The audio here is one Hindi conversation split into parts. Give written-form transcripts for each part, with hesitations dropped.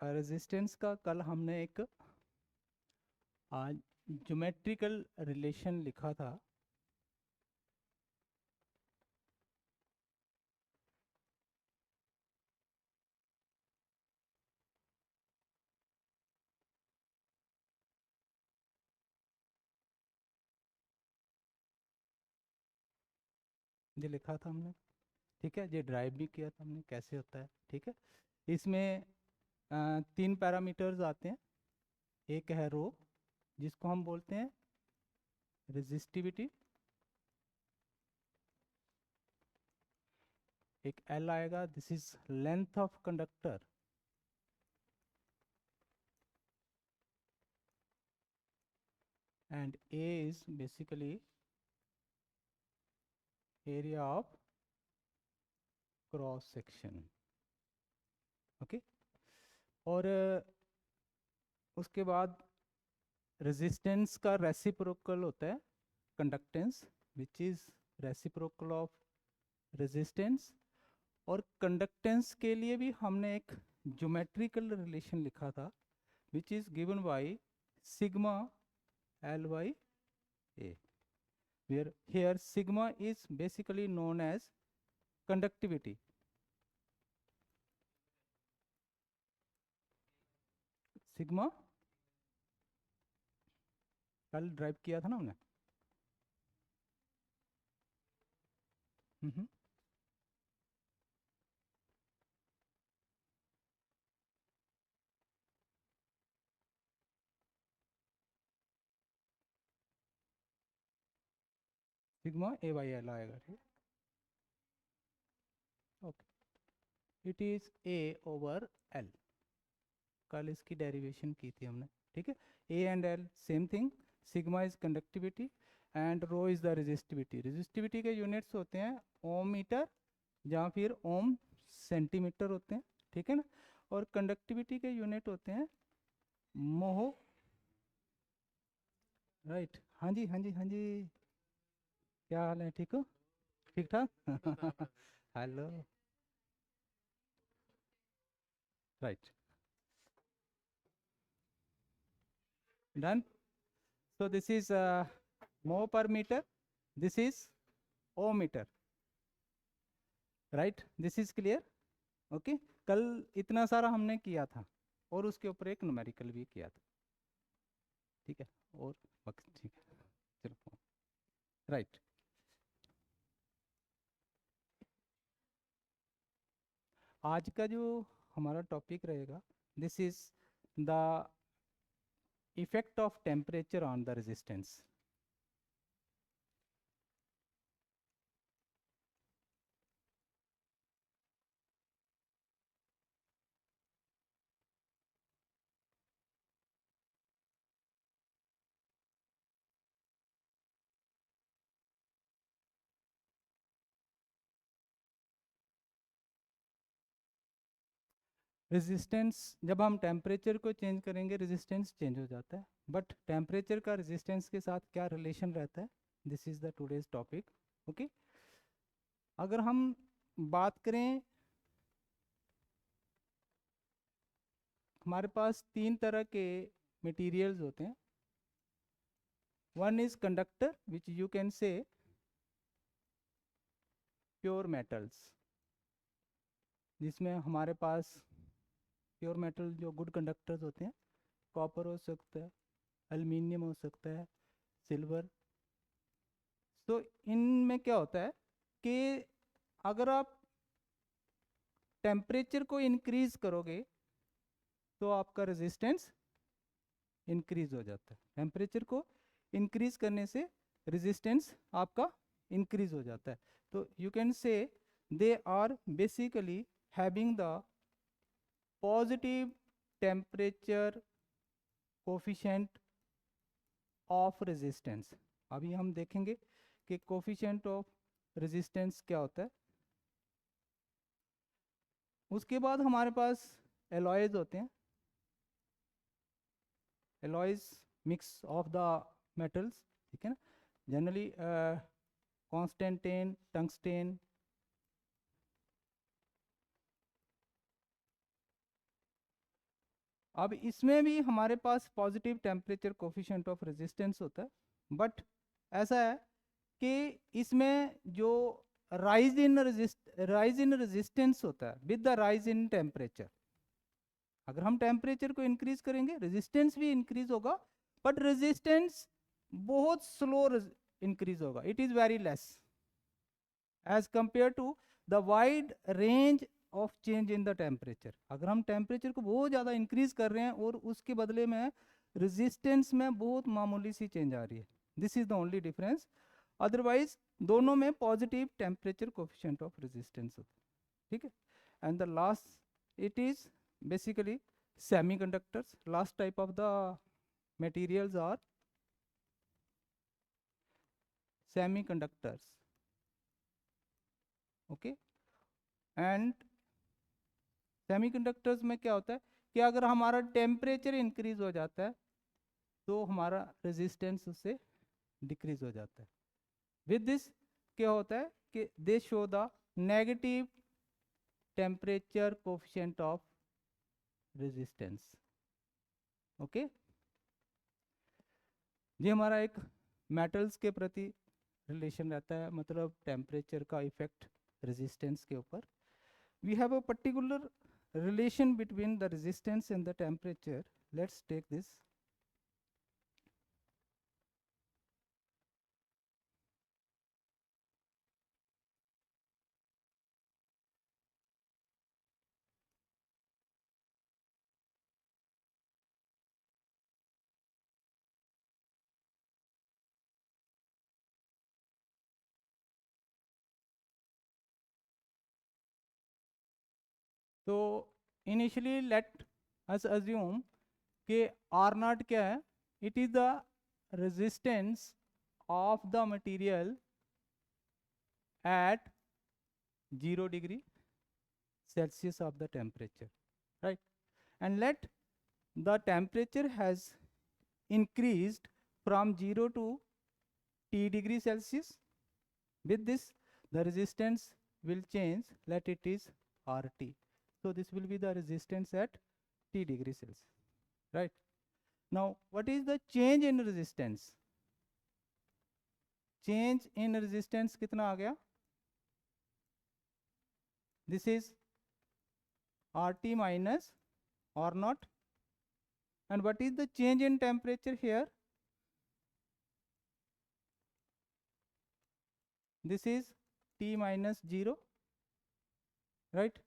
रेजिस्टेंस का कल हमने एक आज ज्योमेट्रिकल रिलेशन लिखा था। ये लिखा था हमने, ठीक है। ये ड्राइव भी किया था हमने कैसे होता है, ठीक है। इसमें तीन पैरामीटर्स आते हैं। एक है रो, जिसको हम बोलते हैं रेजिस्टिविटी। एक एल आएगा, this is length of conductor. And A is basically area of cross section, okay. और उसके बाद रेजिस्टेंस का रेसिप्रोकल होता है conductance, which is reciprocal of resistance. और कंडक्टेंस के लिए भी हमने एक ज्योमेट्रिकल रिलेशन लिखा था, which is given by sigma L by A, where here sigma is basically known as conductivity. Sigma कल ड्राइव किया था ना हमने। हम्म। सिग्मा ए बाई एल आएगा, ठीक। Okay, it is A over L. कल इसकी डेरिवेशन की थी हमने, ठीक है। A and L same thing. Sigma is conductivity and rho is the resistivity. Resistivity के यूनिट्स होते हैं ओम मीटर या फिर ओम सेंटीमीटर होते हैं, ठीक है ना। और कंडक्टिविटी के यूनिट होते हैं मोह। राइट, हाँ जी हाँ जी हाँ जी। क्या हाल है, ठीक हो? ठीक ठाक। Hello. Right, done. So this is mho per meter, this is ohm meter, right? This is clear, okay? कल इतना सारा हमने किया था और उसके ऊपर एक न्यूमेरिकल भी किया था, ठीक है। और ठीक है, चलो। राइट, आज का जो हमारा टॉपिक रहेगा, this is the effect of temperature on the resistance. Resistance, जब हम टेम्परेचर को चेंज करेंगे रेजिस्टेंस चेंज हो जाता है, बट टेम्परेचर का रेजिस्टेंस के साथ क्या रिलेशन रहता है, this is the today's topic, okay. अगर हम बात करें, हमारे पास तीन तरह के मटेरियल्स होते हैं। One is conductor which you can से प्योर मेटल्स, जिसमें हमारे पास प्योर मेटल जो गुड कंडक्टर्स होते हैं, कॉपर हो सकता है, एल्युमिनियम हो सकता है, सिल्वर। तो इनमें क्या होता है कि अगर आप टेम्परेचर को इंक्रीज करोगे तो आपका रेजिस्टेंस इंक्रीज हो जाता है। टेम्परेचर को इंक्रीज करने से रेजिस्टेंस आपका इंक्रीज हो जाता है। तो you can say they are basically having the positive temperature coefficient of resistance. अभी हम देखेंगे कि कोफिशिएंट ऑफ रेजिस्टेंस क्या होता है। उसके बाद हमारे पास एलॉयज होते हैं, alloys mix of the metals, ठीक है ना। जनरली कॉन्स्टेंटेन, टंगस्टेन, अब इसमें भी हमारे पास positive temperature coefficient of resistance होता है, बट ऐसा है कि इसमें जो राइज इन रेजिस्टेंस होता है with the rise in temperature, अगर हम टेम्परेचर को इंक्रीज करेंगे रेजिस्टेंस भी इंक्रीज होगा, बट रेजिस्टेंस बहुत स्लो इंक्रीज होगा, it is very less as compare to the wide range of change in the temperature. अगर हम टेम्परेचर को बहुत ज़्यादा इंक्रीज कर रहे हैं और उसके बदले में रेजिस्टेंस में बहुत मामूली सी चेंज आ रही है, this is the only difference. Otherwise दोनों में positive temperature coefficient of resistance होता है, ठीक है। And the last it is basically semiconductors. Last type of the materials are semiconductors, okay. And semiconductors में क्या होता है कि अगर हमारा टेम्परेचर इंक्रीज हो जाता है तो हमारा रेजिस्टेंस उससे डिक्रीज हो जाता है। विद दिस क्या होता है कि दे show the negative temperature coefficient of resistance, okay. ये हमारा एक मेटल्स के प्रति रिलेशन रहता है, मतलब टेम्परेचर का इफेक्ट रेजिस्टेंस के ऊपर। We have a particular relation between the resistance and the temperature. Let's take this. तो इनिशियली लेट अस अज्यूम कि आर नॉट क्या है, it is the resistance of the material at 0 degree Celsius of the temperature, right? And let the temperature has increased from 0 to T degree Celsius. With this, the resistance will change, let it is RT. So this will be the resistance at T degree Celsius, right? Now, what is the change in resistance? Change in resistance कितना आ गया? This is RT minus R naught. And what is the change in temperature here? This is T minus 0, right?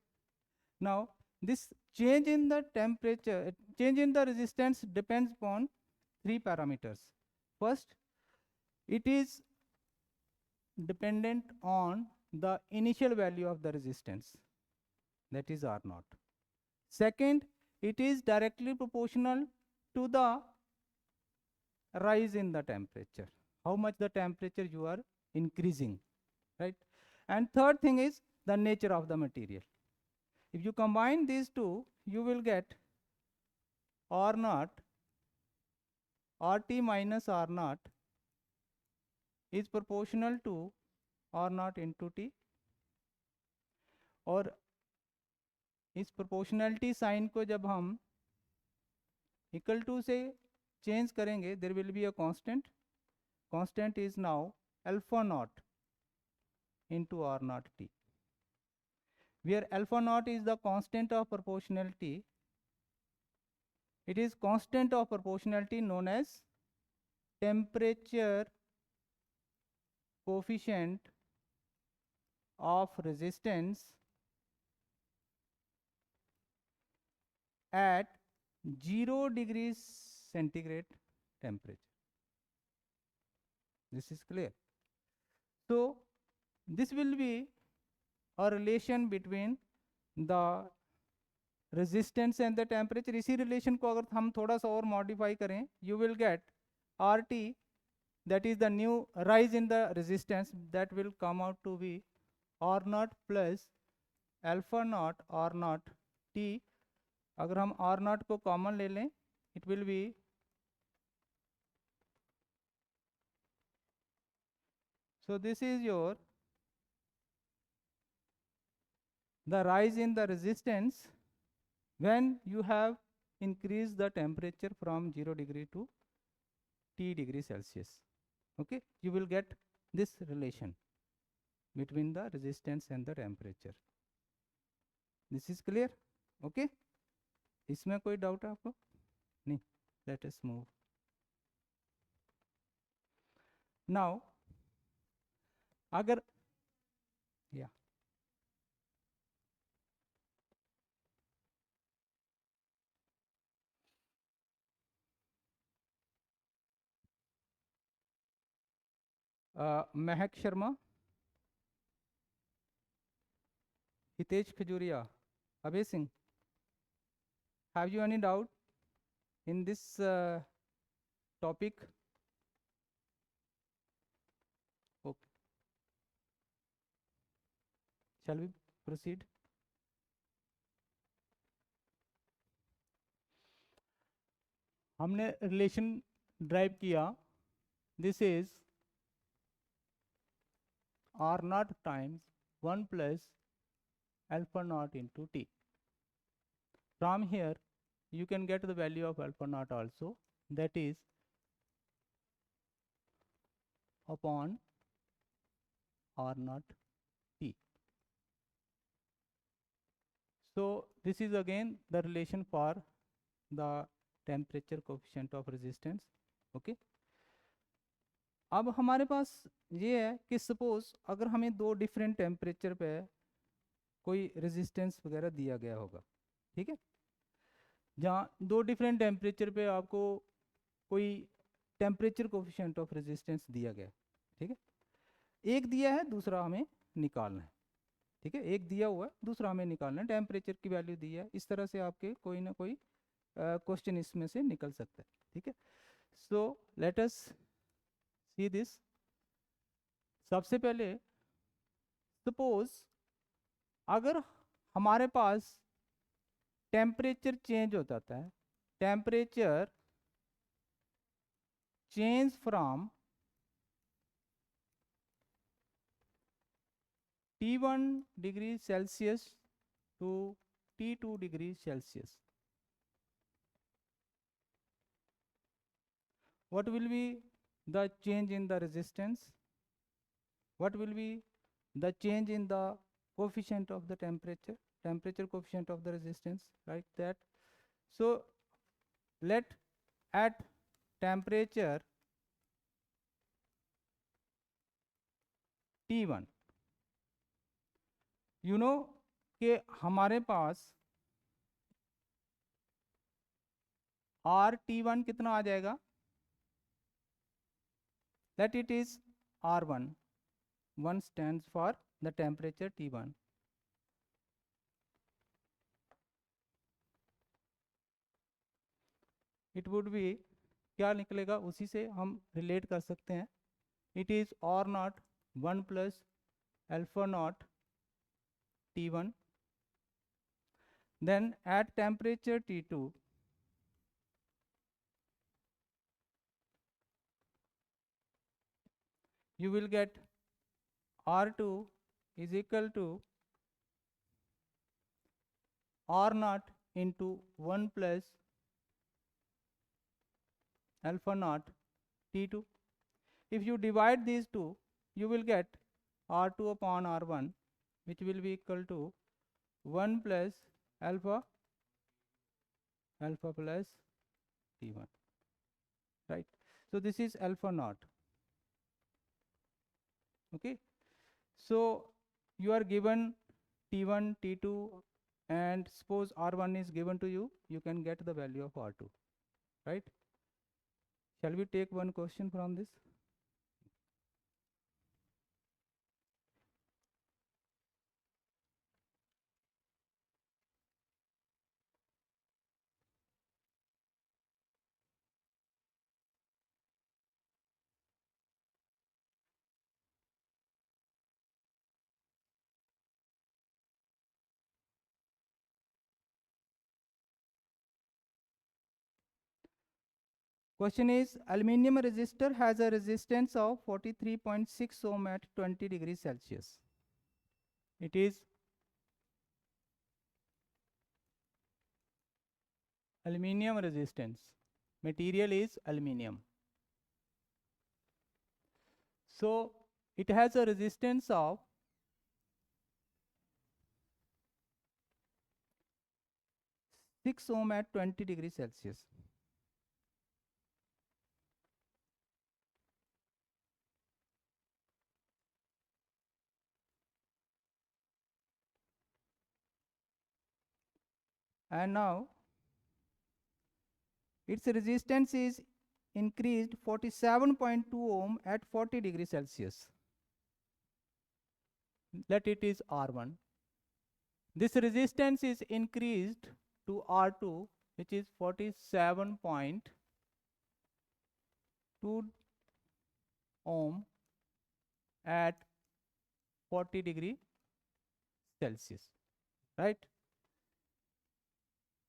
Now, this change in the temperature, change in the resistance depends upon three parameters. First, it is dependent on the initial value of the resistance, that is R naught. Second, it is directly proportional to the rise in the temperature, how much the temperature you are increasing, right? And third thing is the nature of the material. If you combine these two, you will get R naught, RT minus R naught is proportional to R naught into T, और इस प्रोपोर्शनलिटी साइन को जब हम इक्वल टू से चेंज करेंगे, there will be a constant. Constant is now alpha naught into R naught T, where alpha naught is the constant of proportionality. It is constant of proportionality known as temperature coefficient of resistance at 0 degrees centigrade temperature. This is clear. So this will be a relation between the resistance and the temperature. इसी relation को अगर हम थोड़ा सा और modify करें, you will get RT, that is the new rise in the resistance, that will come out to be R naught plus alpha naught R naught T. अगर हम R naught को common ले लें, it will be so this is your the rise in the resistance when you have increase the temperature from 0 degree to T degree Celsius. Okay, you will get this relation between the resistance and the temperature. This is clear? Okay, इसमें कोई डाउट है आपको? नहीं. Let us move. Now, अगर yeah. Mahak Sharma, Hitesh Khajuria, Abhay Singh, have you any doubt in this topic? Okay. Shall we proceed? हमने रिलेशन ड्राइव किया. This is R naught times 1 plus alpha naught into T. From here you can get the value of alpha naught also, that is upon R naught T. So this is again the relation for the temperature coefficient of resistance. Okay. अब हमारे पास ये है कि सपोज अगर हमें दो डिफरेंट टेम्परेचर पे कोई रेजिस्टेंस वगैरह दिया गया होगा, ठीक है, जहाँ दो डिफरेंट टेम्परेचर पे आपको कोई टेम्परेचर कोफिशिएंट ऑफ रेजिस्टेंस दिया गया, ठीक है, एक दिया है दूसरा हमें निकालना है, ठीक है, एक दिया हुआ है दूसरा हमें निकालना है, टेम्परेचर की वैल्यू दी है, इस तरह से आपके कोई ना कोई क्वेश्चन इसमें से निकल सकता है, ठीक है. So let us see this. सबसे पहले सपोज अगर हमारे पास टेम्परेचर चेंज हो जाता है, temperature change from T1 degree Celsius to T2 degree Celsius, what will be the change in the resistance? What will be the change in the coefficient of the temperature coefficient of the resistance, like that. So let at temperature T1, you know कि हमारे पास RT1 कितना आ जाएगा, that it is R1. 1 stands for the temperature T1. It would be, क्या निकलेगा उसी से हम रिलेट कर सकते हैं. It is R naught 1 plus alpha naught T1. Then at temperature T2, you will get R2 is equal to R naught into 1 plus alpha naught T2. If you divide these two, you will get R2 upon R1, which will be equal to 1 plus alpha plus T1, right? So this is alpha naught. Okay, so you are given T1, T2, and suppose R1 is given to you, you can get the value of R2, right? Shall we take one question from this? Question is, aluminium resistor has a resistance of 43.6 ohm at 20 degrees Celsius. It is Aluminium resistance. Material is aluminium. So it has a resistance of 6 ohm at 20 degrees Celsius. And now its resistance is increased 47.2 ohm at 40 degrees Celsius. Let it is R1. This resistance is increased to R2, which is 47.2 ohm at 40 degree Celsius, right?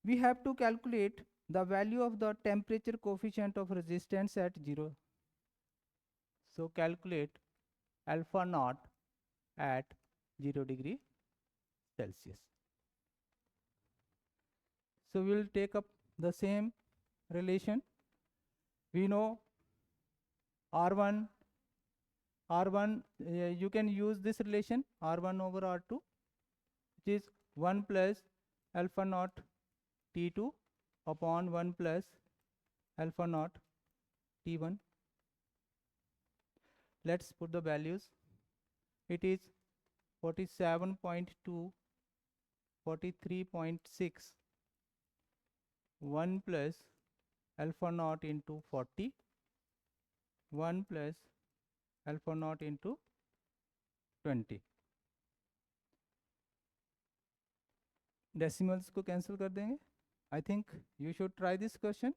We have to calculate the value of the temperature coefficient of resistance at 0. So calculate alpha naught at 0 degree Celsius. So we will take up the same relation. We know R1, you can use this relation R1 over R2, which is 1 plus alpha naught T2 upon 1 plus alpha naught T1. Let's put the values. It is 47.2, 43.6, 1 plus alpha naught into 40, 1 plus alpha naught into 20. Decimals को cancel कर देंगे. I think you should try this question.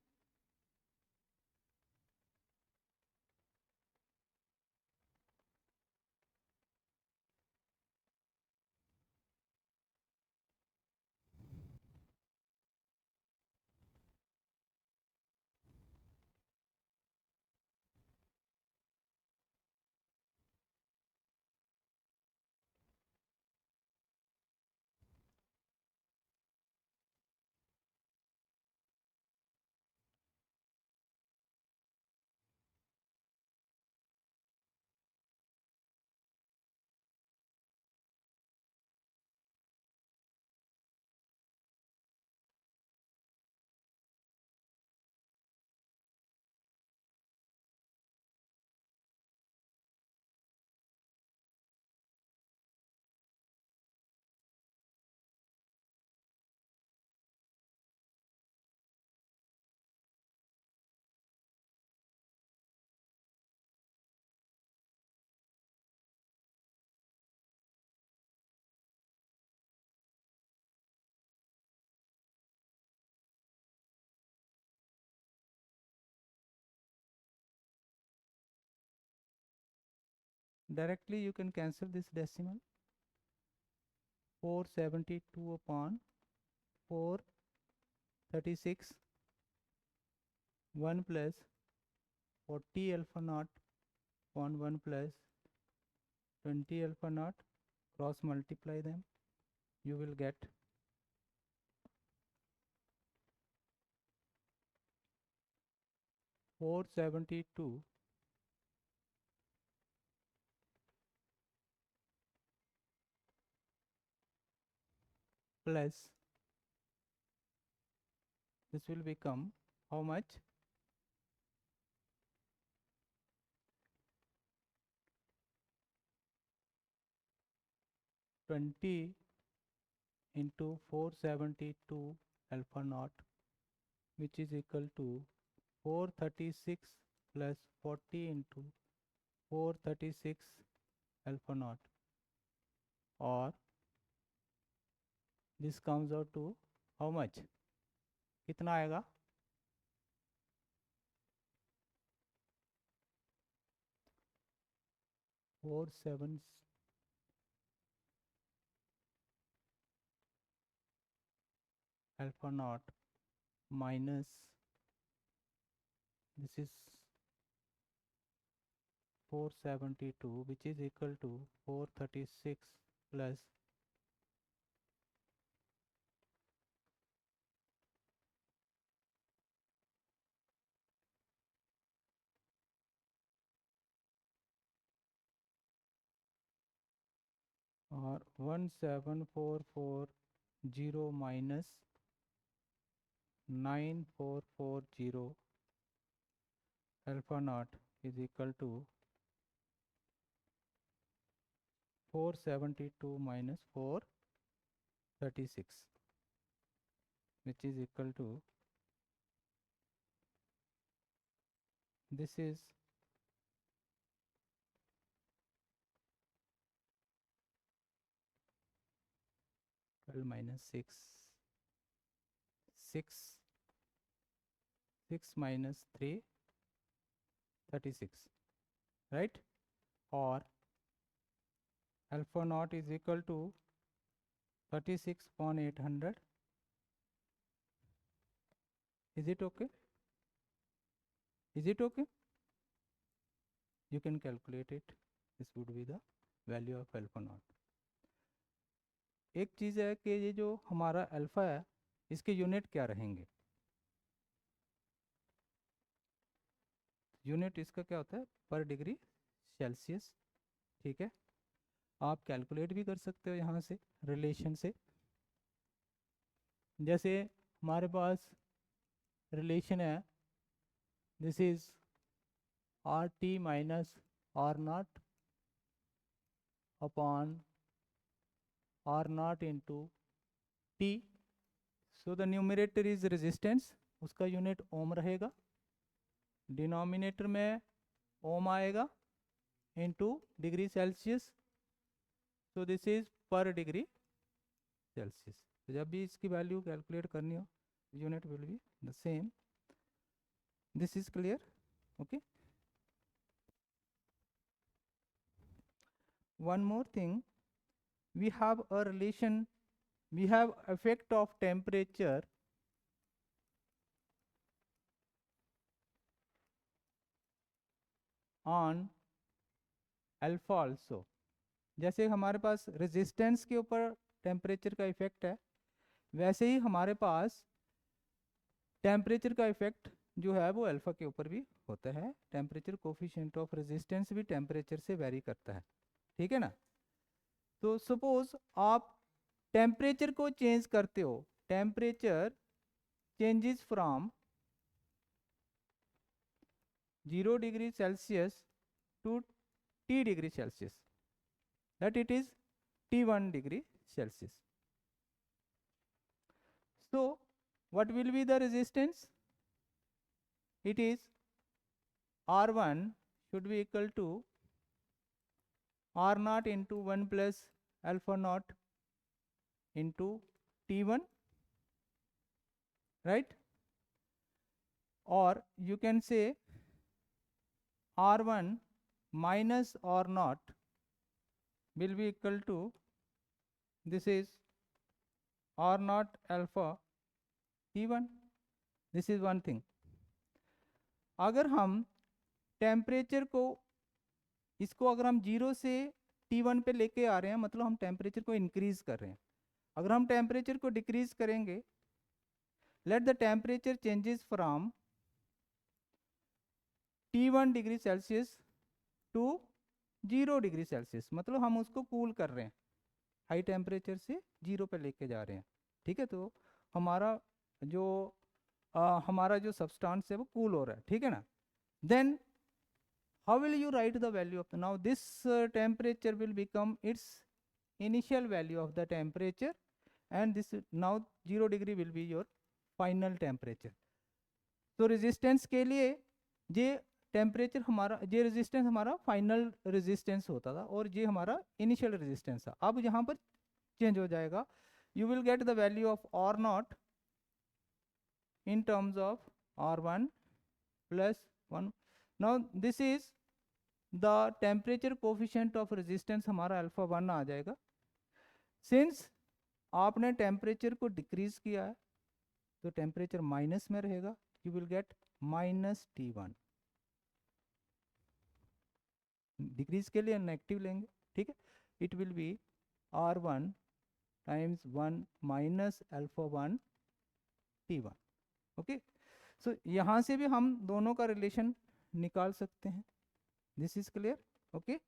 Directly you can cancel this decimal. 472 upon 436, 1 plus 40 alpha naught upon 1 plus 20 alpha naught, cross multiply them, you will get 472 plus, this will become how much? 20 into 472 alpha naught, which is equal to 436 plus 40 into 436 alpha naught, or this comes out to how much? कितना आएगा? 47 alpha naught minus, this is 472, which is equal to 436 plus और 17440 minus 9440 alpha naught is equal to 472 minus 436, which is equal to, this is 12 minus 6, 6 minus 3, 36, right? Or alpha naught is equal to 36 upon 800. Is it okay? Is it okay? You can calculate it. This would be the value of alpha naught. एक चीज़ है कि ये जो हमारा अल्फ़ा है इसके यूनिट क्या रहेंगे. यूनिट इसका क्या होता है? पर डिग्री सेल्सियस. ठीक है, आप कैलकुलेट भी कर सकते हो यहाँ से रिलेशन से. जैसे हमारे पास रिलेशन है, this is R T minus R naught upon R not into T. So the numerator is resistance, उसका यूनिट ओम रहेगा. डिनोमिनेटर में ओम आएगा into degree Celsius. So this is per degree Celsius. तो जब भी इसकी वैल्यू कैलकुलेट करनी हो, unit will be the same. This is clear? Okay. One more thing, we have a relation, we have effect of temperature on alpha also. जैसे हमारे पास रेजिस्टेंस के ऊपर टेम्परेचर का इफेक्ट है, वैसे ही हमारे पास टेम्परेचर का इफेक्ट जो है वो अल्फा के ऊपर भी होता है. टेम्परेचर कोफिशिएंट ऑफ रेजिस्टेंस भी टेम्परेचर से वेरी करता है. ठीक है ना. तो सपोज आप टेम्परेचर को चेंज करते हो, temperature changes from 0 degree Celsius to T degree Celsius, that it is T1 degree Celsius. So what will be the resistance? It is R1 should be equal to R naught into 1 plus alpha naught into T1, right? Or you can say R1 minus R naught will be equal to, this is R naught alpha T1. This is one thing. अगर हम टेम्परेचर को, इसको अगर हम 0 से T1 पे लेके आ रहे हैं, मतलब हम टेम्परेचर को इंक्रीज कर रहे हैं. अगर हम टेम्परेचर को डिक्रीज करेंगे, let the temperature changes from T1 degree Celsius to 0 degree Celsius, मतलब हम उसको कूल कर रहे हैं, हाई टेम्परेचर से 0 पे लेके जा रहे हैं. ठीक है, तो हमारा जो सब्सटेंस है वो कूल हो रहा है. ठीक है ना. Then how will you write the value of the, now this temperature will become its initial value of the temperature, and this now 0 degree will be your final temperature. तो रेजिस्टेंस के लिए ये टेम्परेचर हमारा, ये रेजिस्टेंस हमारा फाइनल रेजिस्टेंस होता था और ये हमारा इनिशियल रेजिस्टेंस था. अब यहाँ पर चेंज हो जाएगा. You will get the value of R naught in terms of R1 plus 1. Now this is the temperature coefficient of resistance, हमारा अल्फा 1 आ जाएगा. सिंस आपने टेम्परेचर को डिक्रीज किया है तो टेम्परेचर माइनस में रहेगा. You will get minus T1. Decrease के लिए नेगेटिव लेंगे. ठीक है, it will be R1 times 1 minus alpha 1 T1. Okay. So यहाँ से भी हम दोनों का रिलेशन निकाल सकते हैं. This is clear? ओके.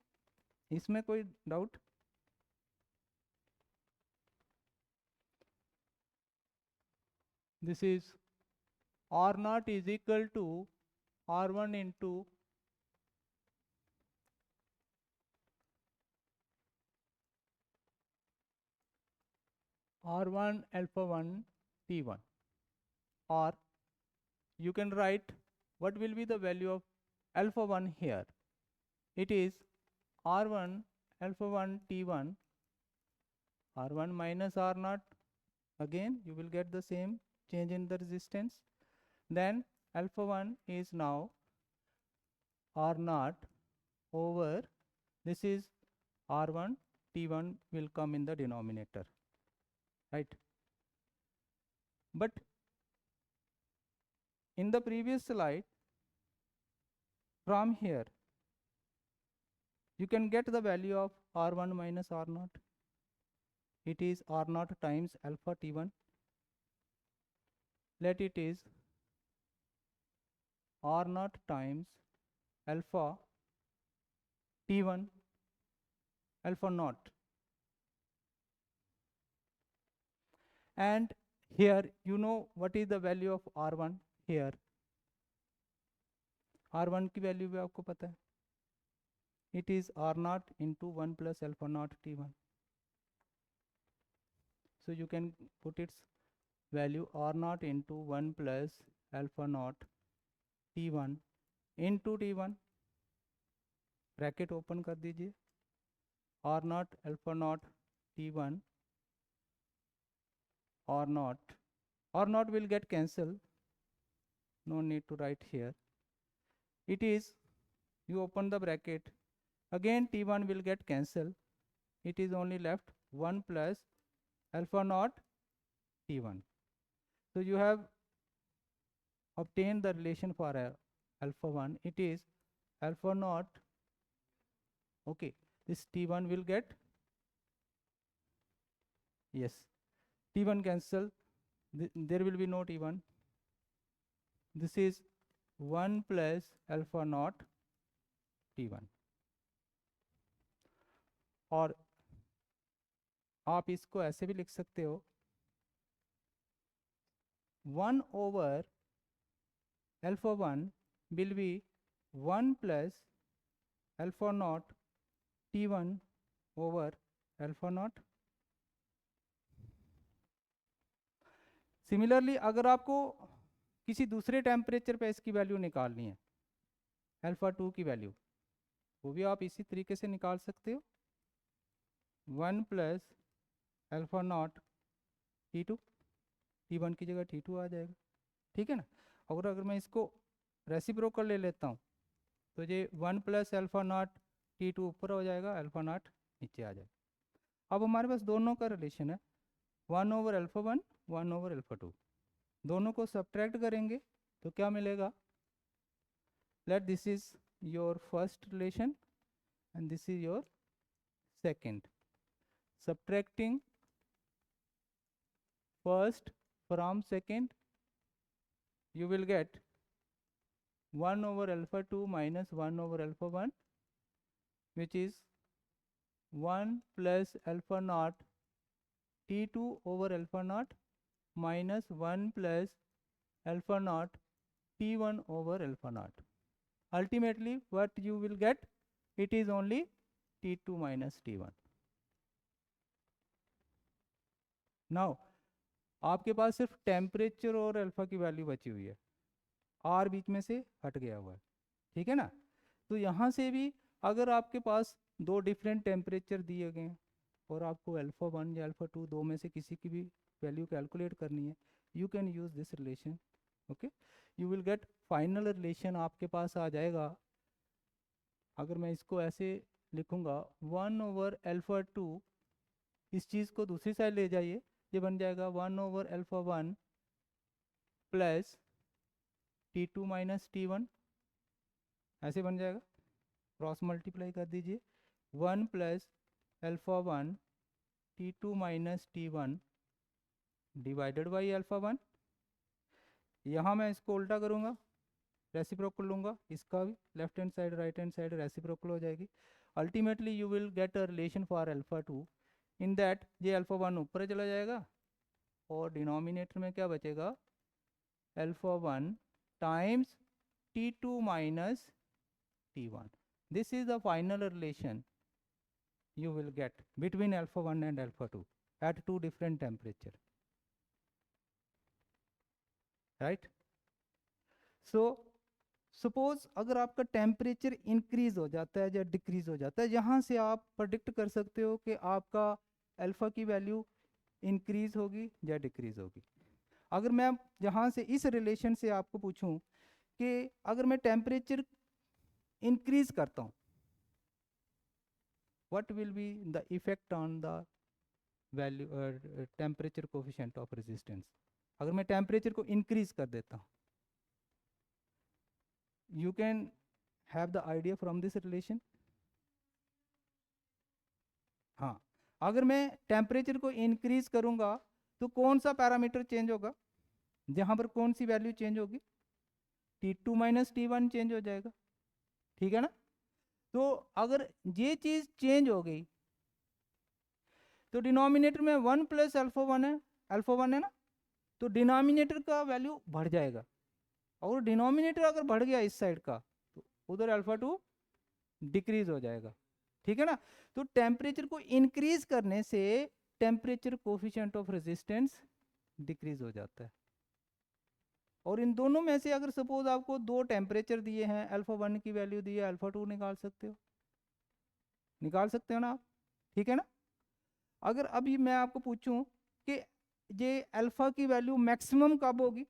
इसमें कोई doubt? this is R naught is equal to R1 into R1 alpha 1 T1, or you can write what will be the value of alpha 1 here. It is R1 alpha 1 T1 R1 minus R naught. Again you will get the same change in the resistance. Then alpha 1 is now R naught over, this is R1 T1 will come in the denominator, right? But in the previous slide, from here you can get the value of R1 minus R naught. It is R naught times alpha T1. Let it is R naught times alpha T1 alpha naught. And here you know what is the value of R1 here. R1 की वैल्यू भी आपको पता है. It is R naught into 1 plus alpha naught T1. So you can put its value R naught into 1 plus alpha naught T1 into T1. Bracket open कर दीजिए. R naught alpha naught T1 R naught will get cancelled. No need to write here. It is, you open the bracket, again T1 will get cancelled. It is only left 1 plus alpha naught T1. So you have obtained the relation for alpha 1. It is alpha naught. Okay, this T1 will get, yes, T1 cancel, there will be no T1. This is 1 plus alpha naught T1. और आप इसको ऐसे भी लिख सकते हो, 1 over alpha 1 will be 1 plus alpha naught T1 over alpha naught. Similarly अगर आपको किसी दूसरे टेम्परेचर पे इसकी वैल्यू निकालनी है, अल्फा 2 की वैल्यू, वो भी आप इसी तरीके से निकाल सकते हो. 1 plus alpha not T2, T1 की जगह T2 आ जाएगा. ठीक है ना. और अगर मैं इसको रेसिप्रोकल ले लेता हूँ तो ये 1 प्लस अल्फा नॉट T2 ऊपर हो जाएगा, अल्फा नॉट नीचे आ जाएगा. अब हमारे पास दोनों का रिलेशन है 1 ओवर अल्फा 1 1 ओवर अल्फा 2. दोनों को सब्ट्रैक्ट करेंगे तो क्या मिलेगा. Late this is your first relation and this is your second. Subtracting first from second you will get 1 over alpha 2 minus 1 over alpha 1, which is 1 plus alpha naught T2 over alpha naught minus 1 plus alpha naught T1 over alpha naught. Ultimately what you will get, it is only T2 minus T1. Now आपके पास सिर्फ टेम्परेचर और अल्फा की वैल्यू बची हुई है, आर बीच में से हट गया हुआ है. ठीक है ना. तो यहाँ से भी अगर आपके पास दो डिफरेंट टेम्परेचर दिए गए हैं और आपको अल्फा 1 या अल्फा 2 दो में से किसी की भी वैल्यू कैलकुलेट करनी है, you can use this relation. Okay, you will gate final relation आपके पास आ जाएगा. अगर मैं इसको ऐसे लिखूंगा 1 ओवर अल्फा 2, इस चीज़ को दूसरी साइड ले जाइए, ये बन जाएगा 1 over alpha 1 plus T2 minus T1, ऐसे बन जाएगा. क्रॉस मल्टीप्लाई कर दीजिए 1 plus alpha 1 T2 minus T1 divided by alpha 1. यहाँ मैं इसको उल्टा करूँगा, रेसिप्रोकल लूँगा, इसका भी left hand side right hand side reciprocal हो जाएगी. Ultimately you will get a relation for alpha 2 in that ये अल्फा 1 ऊपर चला जाएगा और डिनोमिनेटर में क्या बचेगा, alpha 1 times T2 minus T1. This is the final relation you will get between alpha 1 and alpha 2 at two different temperature, right? So suppose अगर आपका टेम्परेचर इंक्रीज हो जाता है या डिक्रीज हो जाता है, यहाँ से आप प्रेडिक्ट कर सकते हो कि आपका अल्फा की वैल्यू इंक्रीज होगी या डिक्रीज होगी। अगर मैं यहाँ से इस रिलेशन से आपको पूछूं कि अगर मैं टेम्परेचर इंक्रीज करता हूँ, what will be the effect on the value temperature coefficient of resistance? अगर मैं टेम्परेचर को इंक्रीज कर देता हूँ, you can have the idea from this relation. हाँ, अगर मैं टेम्परेचर को इंक्रीज करूंगा तो कौन सा पैरामीटर चेंज होगा, जहां पर कौन सी वैल्यू चेंज होगी, T2 माइनस T1 चेंज हो जाएगा, ठीक है ना? तो अगर ये चीज चेंज हो गई तो डिनोमिनेटर में 1 प्लस अल्फा 1 है, अल्फा 1 है ना, तो डिनोमिनेटर का वैल्यू बढ़ जाएगा, और डिनोमिनेटर अगर बढ़ गया इस साइड का तो उधर अल्फा 2 डिक्रीज हो जाएगा, ठीक है ना? तो टेम्परेचर को इंक्रीज करने से temperature coefficient of resistance decrease हो जाता है। और इन दोनों में से अगर सपोज आपको दो टेम्परेचर दिए हैं, अल्फा 1 की वैल्यू दी है, अल्फा 2 निकाल सकते हो ना आप, ठीक है ना? अगर अभी मैं आपको पूछूं कि ये अल्फा की वैल्यू मैक्सिमम कब होगी,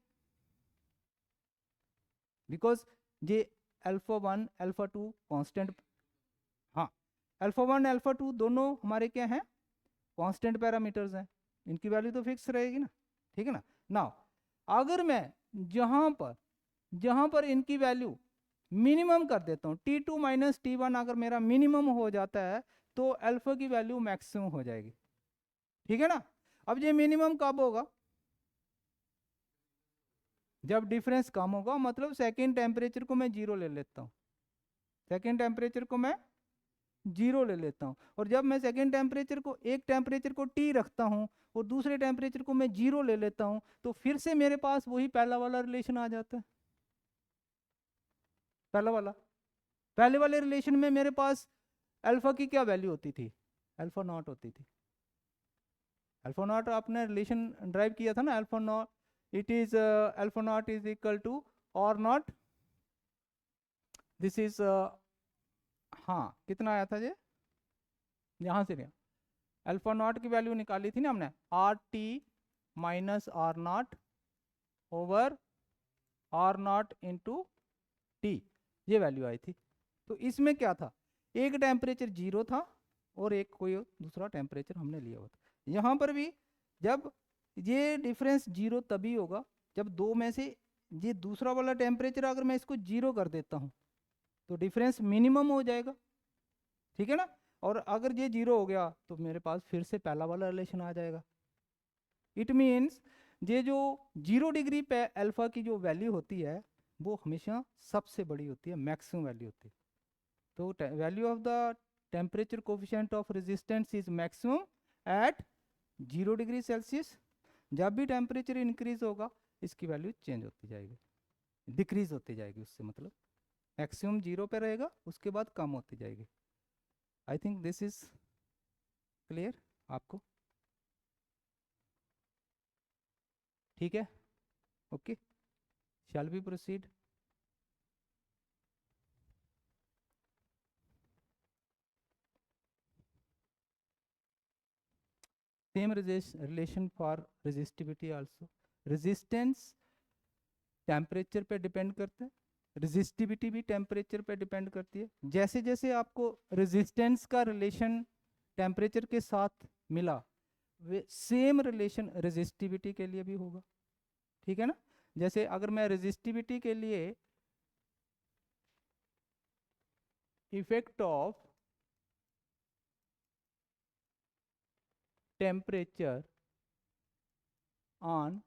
बिकॉज ये अल्फा 1 अल्फा 2 कांस्टेंट, हाँ, अल्फा 1 अल्फा 2 दोनों हमारे क्या हैं, कांस्टेंट पैरामीटर्स हैं, इनकी वैल्यू तो फिक्स रहेगी ना, ठीक है ना? नाउ अगर मैं जहां पर इनकी वैल्यू मिनिमम कर देता हूँ, T2 माइनस T1 अगर मेरा मिनिमम हो जाता है तो अल्फा की वैल्यू मैक्सिमम हो जाएगी, ठीक है ना? अब ये मिनिमम कब होगा, जब डिफरेंस कम होगा, मतलब सेकेंड टेम्परेचर को मैं जीरो ले लेता हूँ, सेकेंड टेम्परेचर को मैं जीरो ले लेता हूँ, और जब मैं सेकेंड टेम्परेचर को, एक टेम्परेचर को T रखता हूँ और दूसरे टेम्परेचर को मैं जीरो ले लेता हूँ, तो फिर से मेरे पास वही पहला वाला रिलेशन आ जाता है। पहले वाले रिलेशन में मेरे पास अल्फा की क्या वैल्यू होती थी, अल्फा नॉट होती थी, अल्फा नॉट आपने रिलेशन ड्राइव किया था ना, alpha naught, it is alpha naught is equal to R naught, this is, हाँ, कितना आया था ये, यहाँ से नहीं, अल्फा नॉट की वैल्यू निकाली थी ना हमने, RT minus R not over R not into T, ये वैल्यू आई थी। तो इसमें क्या था, एक टेम्परेचर जीरो था और एक कोई दूसरा टेम्परेचर हमने लिया हुआ था। यहाँ पर भी जब ये डिफरेंस जीरो तभी होगा जब दो में से ये दूसरा वाला टेम्परेचर अगर मैं इसको जीरो कर देता हूँ तो डिफरेंस मिनिमम हो जाएगा, ठीक है ना? और अगर ये जीरो हो गया तो मेरे पास फिर से पहला वाला रिलेशन आ जाएगा। इट मीन्स ये जो 0 डिग्री पे अल्फा की जो वैल्यू होती है वो हमेशा सबसे बड़ी होती है, मैक्सिमम वैल्यू होती है। तो value of the temperature coefficient of resistance is maximum at 0 degree Celsius. जब भी टेम्परेचर इंक्रीज होगा इसकी वैल्यू चेंज होती जाएगी, डिक्रीज होती जाएगी, उससे मतलब मैक्सिमम 0 पे रहेगा, उसके बाद कम होती जाएगी। I think this is clear आपको, ठीक है? Okay, shall we proceed? Same relation for resistivity also, resistance temperature पे डिपेंड करता है, रेजिस्टिविटी भी टेम्परेचर पे डिपेंड करती है। जैसे जैसे आपको रेजिस्टेंस का रिलेशन टेम्परेचर के साथ मिला, वे सेम रिलेशन रेजिस्टिविटी के लिए भी होगा, ठीक है ना? जैसे अगर मैं रेजिस्टिविटी के लिए effect of temperature on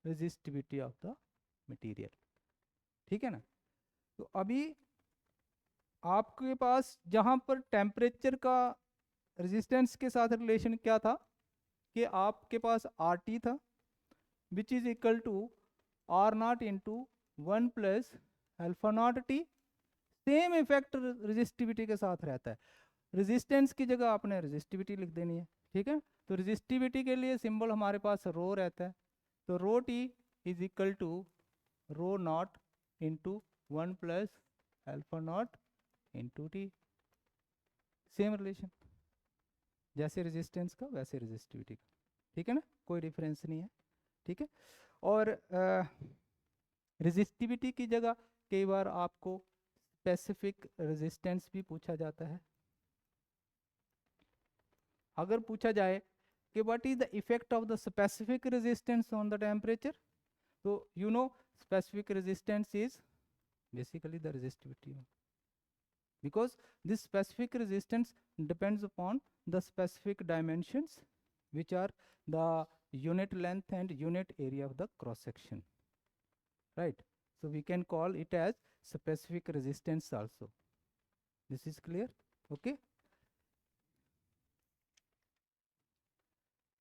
resistivity of the material, ठीक है ना? तो अभी आपके पास जहां पर टेम्परेचर का रेजिस्टेंस के साथ रिलेशन क्या था, कि आपके पास आर टी था which is equal to R not into 1 plus alpha naught T. Same effect resistivity के साथ रहता है। रेजिस्टेंस की जगह आपने रेजिस्टिविटी लिख देनी है, ठीक है। तो रेजिस्टिविटी के लिए सिंबल हमारे पास रो रहता है, तो rho T is equal to rho naught into 1 plus alpha naught into T. Same relation, जैसे रेजिस्टेंस का वैसे रेजिस्टिविटी का, ठीक है ना, कोई डिफरेंस नहीं है, ठीक है। और रेजिस्टिविटी की जगह कई बार आपको स्पेसिफिक रेजिस्टेंस भी पूछा जाता है। अगर पूछा जाए कि what is the effect of the specific resistance on the temperature, तो you know specific resistance is basically the resistivity, because this specific resistance depends upon the specific dimensions which are the unit length and unit area of the cross section, right? So we can call it as specific resistance also. This is clear? Okay,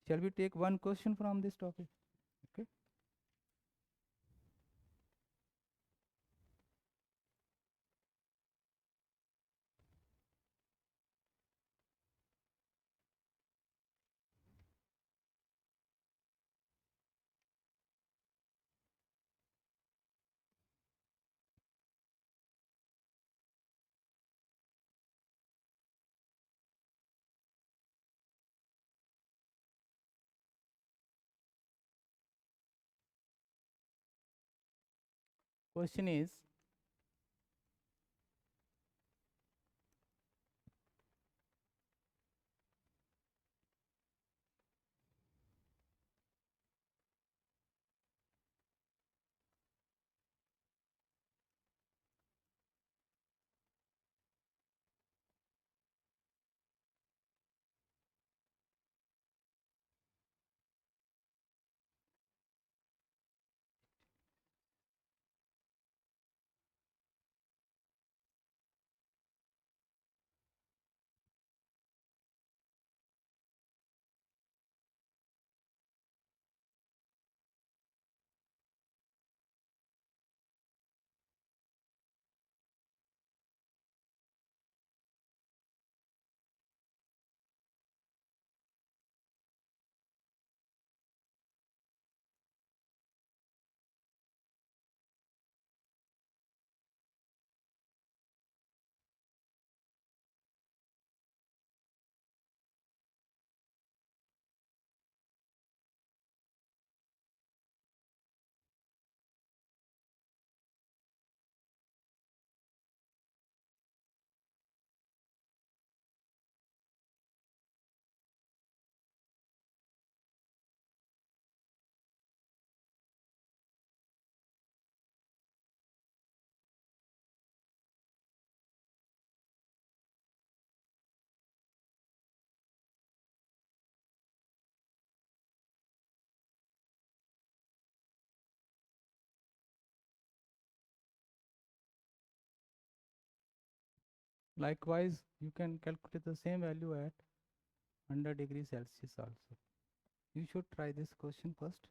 shall we take one question from this topic? Okay, question is, likewise you can calculate the same value at 100 degrees Celsius also. You should try this question first.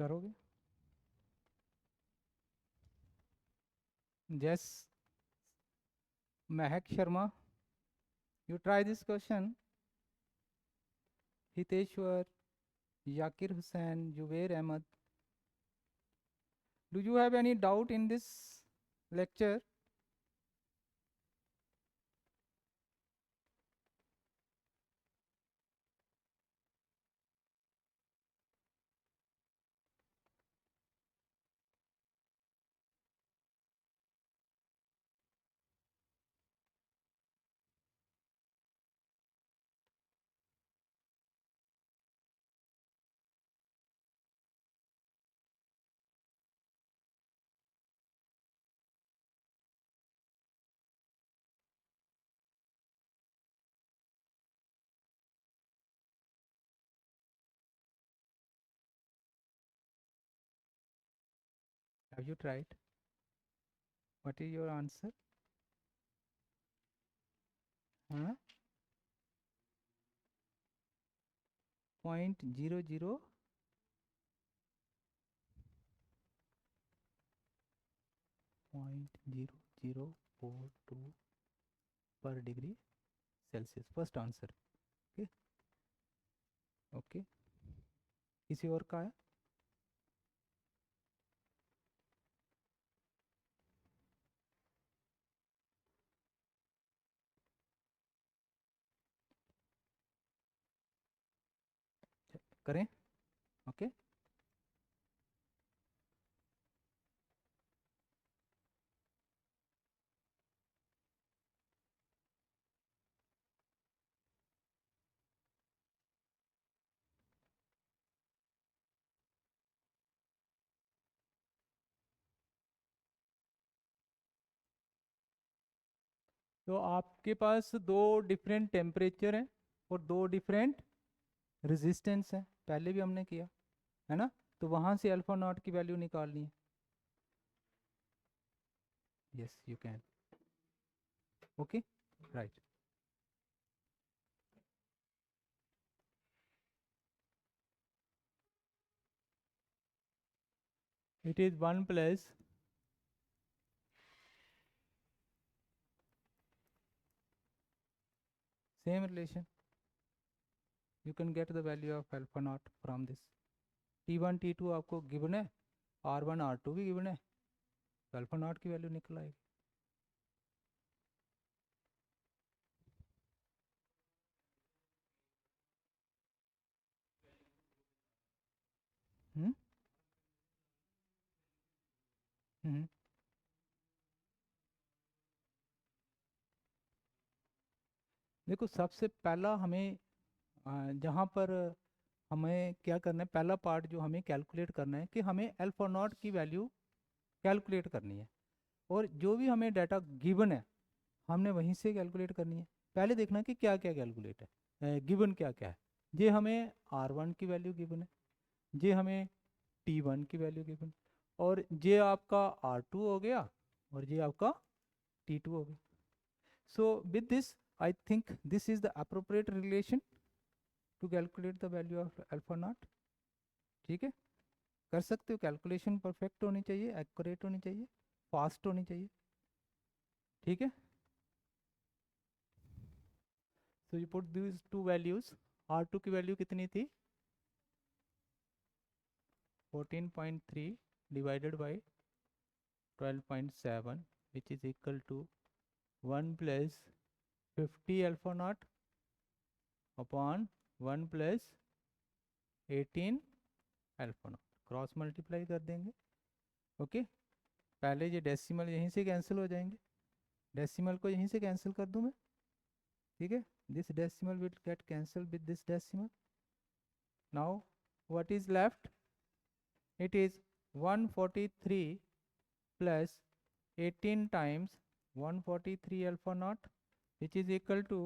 करोगे? जस महक Sharma, you try this question. Hiteshwar, Yakir Hussain, Jubair Ahmed. Do you have any doubt in this lecture? Have you tried? What is your answer? Huh? 0.00 0.0042 per degree Celsius. First answer. Okay. Okay. किसी और का है? करें? ओके। तो आपके पास दो डिफरेंट टेम्परेचर हैं और दो डिफरेंट रेजिस्टेंस हैं, पहले भी हमने किया है ना, तो वहाँ से अल्फा नॉट की वैल्यू निकालनी है। Yes you can. Okay right. It is 1 plus same relation, you can get the value of alpha naught from this. T1 T2 आपको गिवन है, R1 R2 भी गिवन है, तो अल्फा नॉट की वैल्यू निकल आएगी। हम्म हम्म देखो सबसे पहला हमें जहाँ पर हमें क्या करना है, पहला पार्ट जो हमें कैलकुलेट करना है कि हमें अल्फा नॉट की वैल्यू कैलकुलेट करनी है, और जो भी हमें डाटा गिवन है हमने वहीं से कैलकुलेट करनी है। पहले देखना कि क्या क्या कैलकुलेट है, गिवन क्या क्या है। ये हमें R1 की वैल्यू गिवन है, ये हमें T1 की वैल्यू गिवन, और ये आपका R2 हो गया, और ये आपका T2 हो गया। So with this I think this is the appropriate relation to calculate the value of alpha naught. ठीक है, कर सकते हो, कैलकुलेशन परफेक्ट होनी चाहिए, एक्यूरेट होनी चाहिए, फास्ट होनी चाहिए। ठीक है, so you put this to values. R2 की वैल्यू कितनी थी? 14.3 divided by 12.7 which is equal to 1 plus 50 alpha naught upon 1 plus 18 alpha naught, cross multiply कर देंगे। ओके, पहले ये डेसिमल यहीं से कैंसिल हो जाएंगे, डेसिमल को यहीं से कैंसिल कर दूं मैं। ठीक है, this decimal will get cancel with this decimal. Now what is left? It is 143 plus 18 times 143 alpha naught which is equal to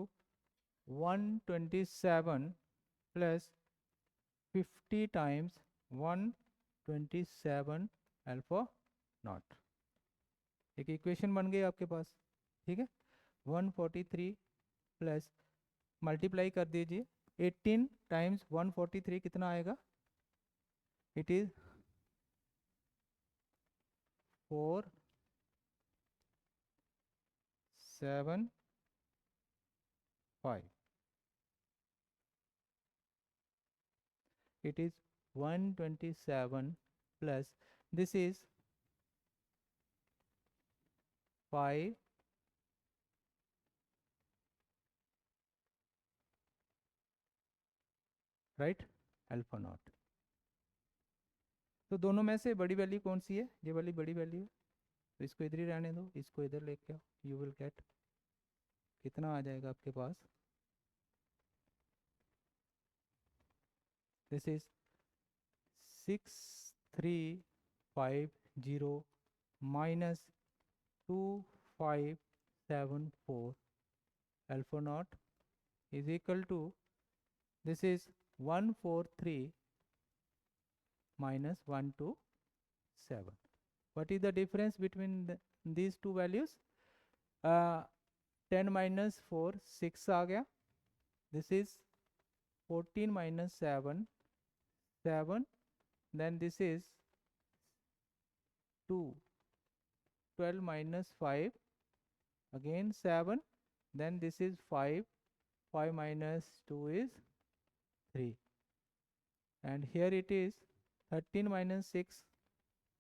127 plus 50 times 127 alpha naught। एक इक्वेशन बन गई आपके पास। ठीक है, 143 प्लस मल्टीप्लाई कर दीजिए 18 टाइम्स 143 कितना आएगा? It is 4 7 5. It is 127 plus this is 5 right, alpha not. तो दोनों में से बड़ी वैल्यू कौन सी है? ये वाली बड़ी वैल्यू है, तो इसको इधर ही रहने दो, इसको इधर लेके आओ। यू विल गेट, कितना आ जाएगा आपके पास? This is 6350 minus 2574 alpha nought is equal to, this is 143 minus 127. What is the difference between these two values? 10 minus 4 6 आ गया, this is 14 minus 7 7, then this is 2, 12 minus 5 again 7, then this is 5, 5 minus 2 is 3, and here it is 13 minus 6,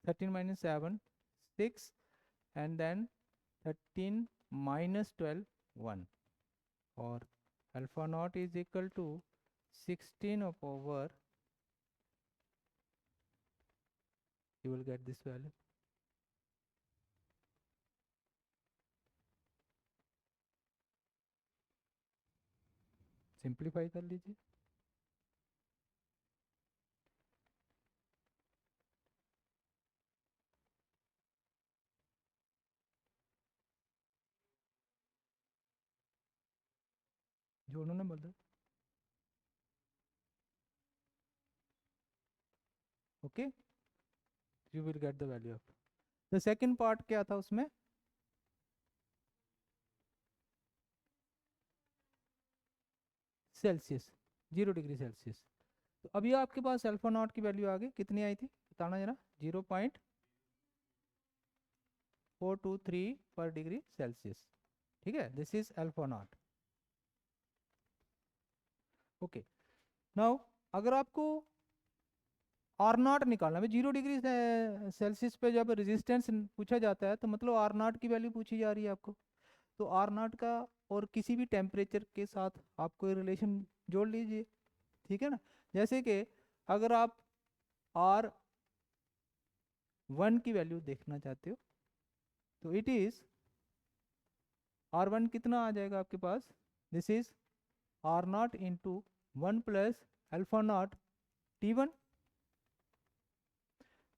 13 minus 7 6, and then 13 minus 12 1, or alpha naught is equal to 16 over, you will get this value. Simplify कर लीजिए। जो उन्होंने बोला, okay, you will get the value of the second part. क्या था उसमें? Celsius, 0 degree Celsius. तो अभी आपके पास अल्फा नॉट की वैल्यू आ गई, कितनी आई थी बताना जरा? 0.423 पर डिग्री सेल्सियस, ठीक है, this is alpha not. Okay, now अगर आपको आर नॉट निकालना है, 0 डिग्री सेल्सियस पे जब रेजिस्टेंस पूछा जाता है तो मतलब आर नॉट की वैल्यू पूछी जा रही है आपको। तो आर नॉट का और किसी भी टेम्परेचर के साथ आप कोई रिलेशन जोड़ लीजिए, ठीक है ना। जैसे कि अगर आप आर वन की वैल्यू देखना चाहते हो तो इट इज आर वन कितना आ जाएगा आपके पास? This is R not into 1 plus alpha nought T1।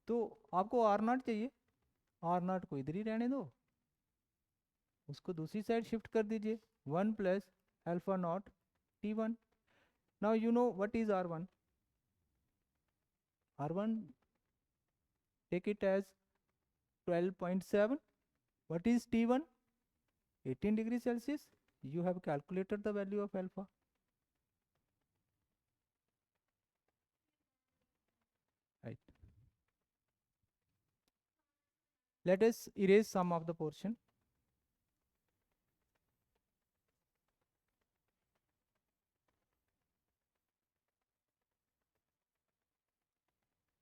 तो आपको आर नॉट चाहिए, आर नॉट को इधर ही रहने दो, उसको दूसरी साइड शिफ्ट कर दीजिए, 1 plus alpha nought T1। Now you know what is R1। R1 take it as 12.7. What is T1? 18 degrees Celsius. You have calculated the value of alpha. Right. Let us erase some of the portion.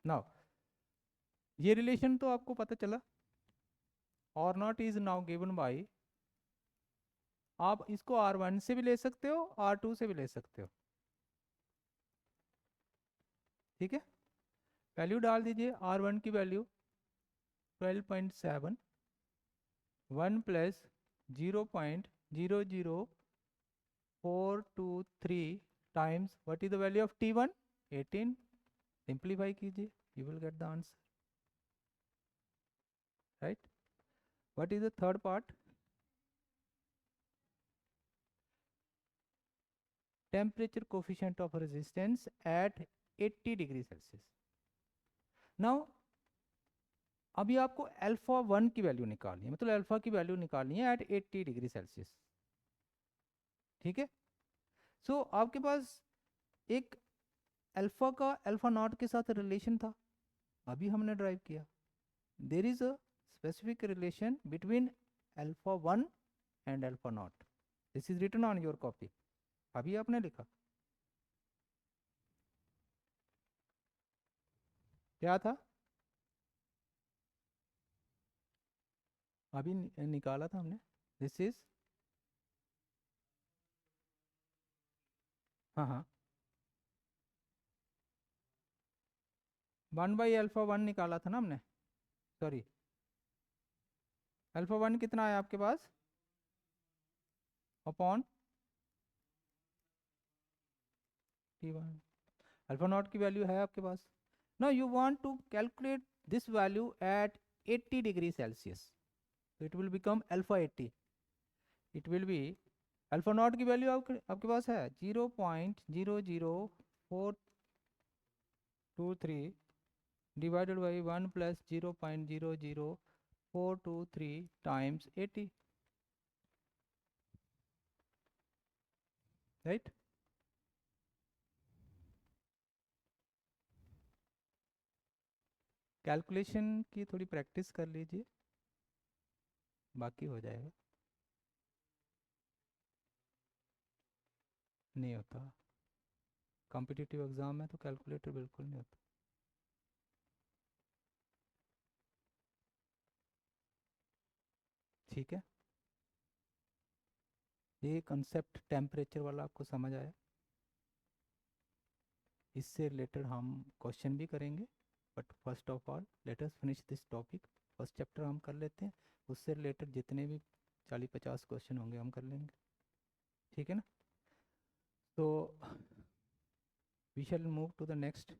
Now, ये रिलेशन तो आपको पता चला, और not is now given by, आप इसको R1 से भी ले सकते हो, R2 से भी ले सकते हो, ठीक है। वैल्यू डाल दीजिए, R1 की value 12.7, 1 plus 0.00423 times what is the value of T1? 18। Simplify कीजिए, you will get the answer, right? What is the third part? Temperature coefficient of resistance at 80 degree Celsius. Now अभी आपको अल्फा वन की वैल्यू निकालनी है, मतलब अल्फा की वैल्यू निकालनी है एट 80 डिग्री सेल्सियस, ठीक है। सो आपके पास एक अल्फा का अल्फा नॉट के साथ रिलेशन था, अभी हमने ड्राइव किया। There is a specific relation between alpha 1 and alpha naught. This is written on your copy. अभी आपने लिखा क्या था, अभी निकाला था हमने. दिस इज, हाँ हाँ, 1/α1 निकाला था ना हमने. सॉरी, अल्फा 1 कितना है आपके पास, अपॉन T1. अल्फा नॉट की वैल्यू है आपके पास. Now you want to calculate this value at 80 degree Celsius, so it will become alpha 80. It will be alpha nought की वैल्यू आपके पास है 0.00423 divided by 1 plus 0.00423 times 80, right. Calculation की थोड़ी प्रैक्टिस कर लीजिए, बाकी हो जाएगा. नहीं होता, कॉम्पिटिटिव एग्जाम में तो कैलकुलेटर बिल्कुल नहीं होता. ठीक है, ये कंसेप्ट टेम्परेचर वाला आपको समझ आया. इससे रिलेटेड हम क्वेश्चन भी करेंगे, but first of all let us finish this topic. First chapter हम कर लेते हैं, उससे रिलेटेड जितने भी 40-50 क्वेश्चन होंगे हम कर लेंगे. ठीक है ना. तो we shall move to the next.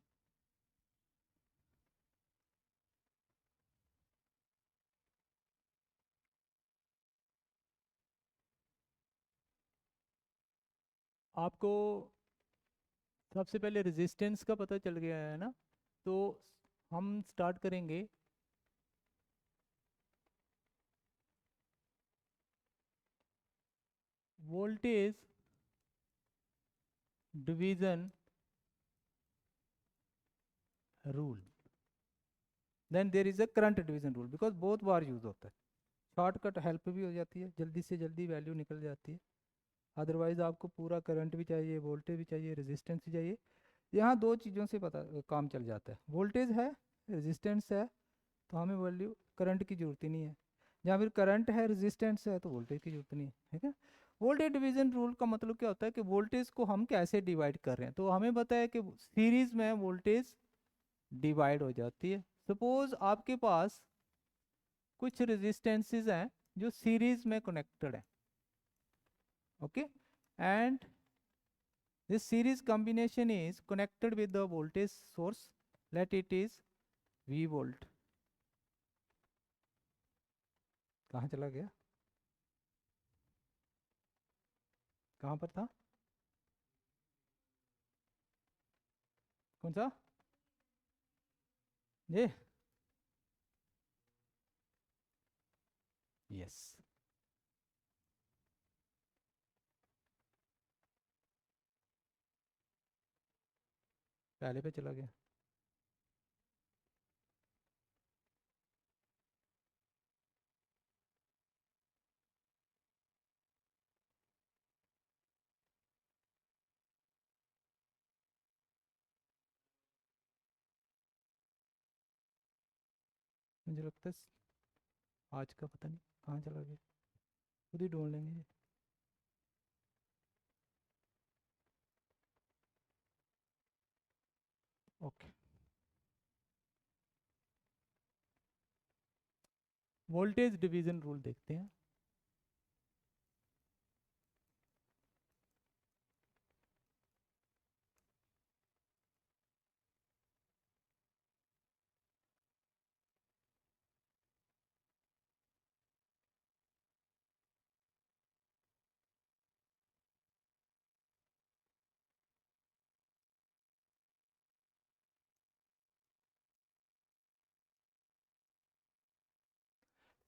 आपको सबसे पहले रेजिस्टेंस का पता चल गया है ना, तो हम स्टार्ट करेंगे voltage division rule. Then there is a current division rule, because बहुत बार यूज होता है. शॉर्टकट हेल्प भी हो जाती है, जल्दी से जल्दी वैल्यू निकल जाती है. अदरवाइज आपको पूरा करंट भी चाहिए, वोल्टेज भी चाहिए, रेजिस्टेंस भी चाहिए. यहाँ दो चीज़ों से पता काम चल जाता है. वोल्टेज है, रेजिस्टेंस है, तो हमें वैल्यू करंट की जरूरत ही नहीं है. जहाँ फिर करंट है, रेजिस्टेंस है, तो वोल्टेज की जरूरत नहीं है. ठीक है. वोल्टेज डिवीजन रूल का मतलब क्या होता है कि वोल्टेज को हम कैसे डिवाइड कर रहे हैं. तो हमें पता है कि सीरीज में वोल्टेज डिवाइड हो जाती है. सपोज आपके पास कुछ रेजिस्टेंसेज हैं जो सीरीज में कनेक्टेड है. Okay, and this series combination is connected with the voltage source, let it is V volt. कहाँ चला गया, कहाँ पर था, कौन सा, ये, यस. पहले पे चला गया. मुझे लगता है आज का पता नहीं कहाँ चला गया, खुद ही ढूंढ लेंगे. ओके, वोल्टेज डिवीजन रूल देखते हैं.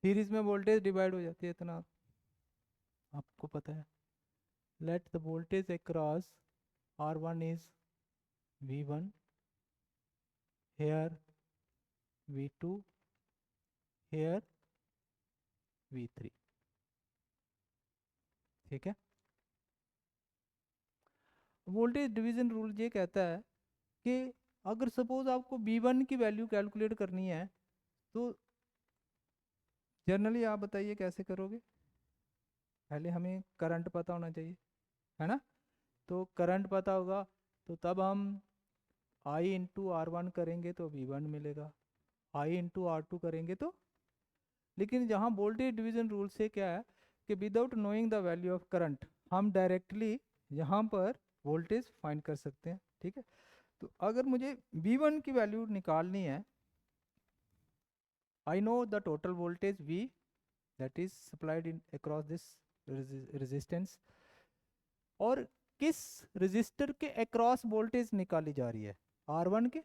सीरीज में वोल्टेज डिवाइड हो जाती है, इतना आपको पता है. Let the voltage across R1 is V1, here V2, here V3। ठीक है, वोल्टेज डिवीजन रूल ये कहता है कि अगर सपोज आपको V1 की वैल्यू कैलकुलेट करनी है तो जनरली आप बताइए कैसे करोगे। पहले हमें करंट पता होना चाहिए, है ना। तो करंट पता होगा तो तब हम I इंटू R1 करेंगे तो V1 मिलेगा, I इंटू R2 करेंगे तो। लेकिन जहाँ वोल्टेज डिवीजन रूल से क्या है कि without knowing the value of current हम डायरेक्टली यहाँ पर वोल्टेज फाइंड कर सकते हैं। ठीक है, तो अगर मुझे V1 की वैल्यू निकालनी है, I know the total voltage V that is supplied in across this resistance, और किस रेजिस्टर के अक्रॉस वोल्टेज निकाली जा रही है, R1 के।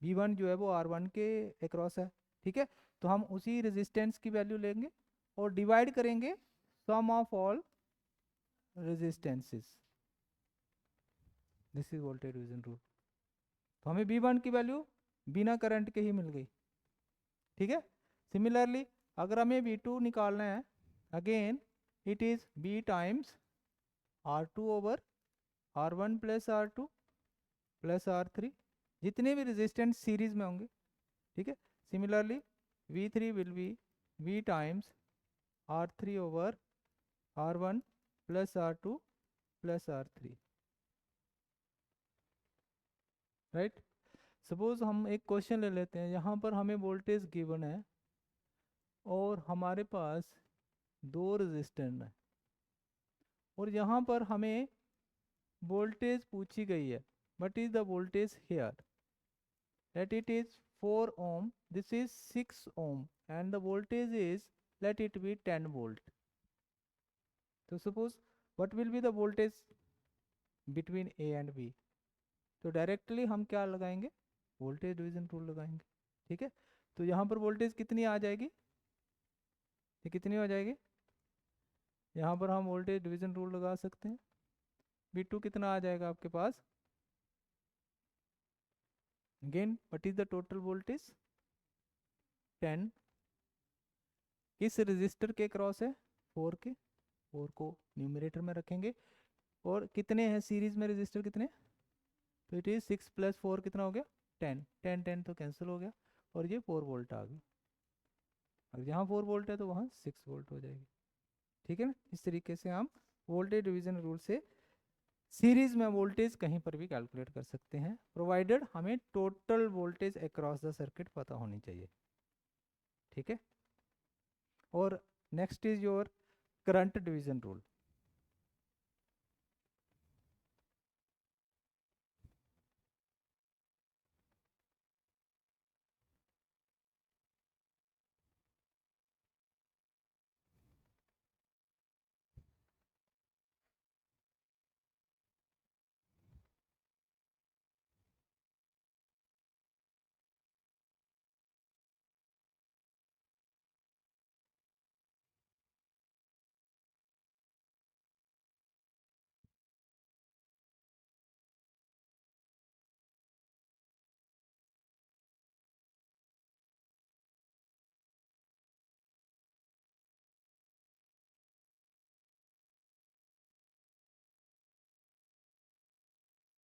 V1 जो है वो R1 के अक्रॉस है। ठीक है, तो हम उसी रेजिस्टेंस की वैल्यू लेंगे और डिवाइड करेंगे sum of all resistances. This is voltage division rule. तो हमें V1 की वैल्यू बिना करंट के ही मिल गई। ठीक है, सिमिलरली अगर हमें V2 निकालना है, again it is B times R2 over R1 plus R2 plus R3, जितने भी रेजिस्टेंस सीरीज में होंगे। ठीक है, similarly V3 will be V times R3 over R1 plus R2 plus R3। Right, suppose हम एक क्वेश्चन ले लेते हैं, यहाँ पर हमें वोल्टेज गिवन है और हमारे पास दो रेजिस्टेंस है और यहाँ पर हमें वोल्टेज पूछी गई है, but is the voltage here that it is 4 ohm, this is 6 ohm, and the voltage is, let it be 10 volt. So suppose what will be the voltage between A and B? तो डायरेक्टली हम क्या लगाएंगे, वोल्टेज डिवीजन रूल लगाएंगे। ठीक है, तो यहाँ पर वोल्टेज कितनी आ जाएगी, ये कितनी हो जाएगी, यहाँ पर हम वोल्टेज डिवीजन रूल लगा सकते हैं। V2 कितना आ जाएगा आपके पास, again what is the total voltage 10, किस रजिस्टर के क्रॉस है, 4 के, 4 को न्यूमरेटर में रखेंगे और कितने हैं सीरीज में रजिस्टर कितने, तो इट इज 6 प्लस 4 कितना हो गया 10, 10 10 तो कैंसिल हो गया और ये 4 वोल्ट आ गया। अगर जहाँ 4 वोल्ट है तो वहाँ 6 वोल्ट हो जाएगी। ठीक है ना, इस तरीके से हम वोल्टेज डिवीजन रूल से सीरीज में वोल्टेज कहीं पर भी कैलकुलेट कर सकते हैं, प्रोवाइडेड हमें total voltage across the circuit पता होनी चाहिए। ठीक है, और next is your current division rule.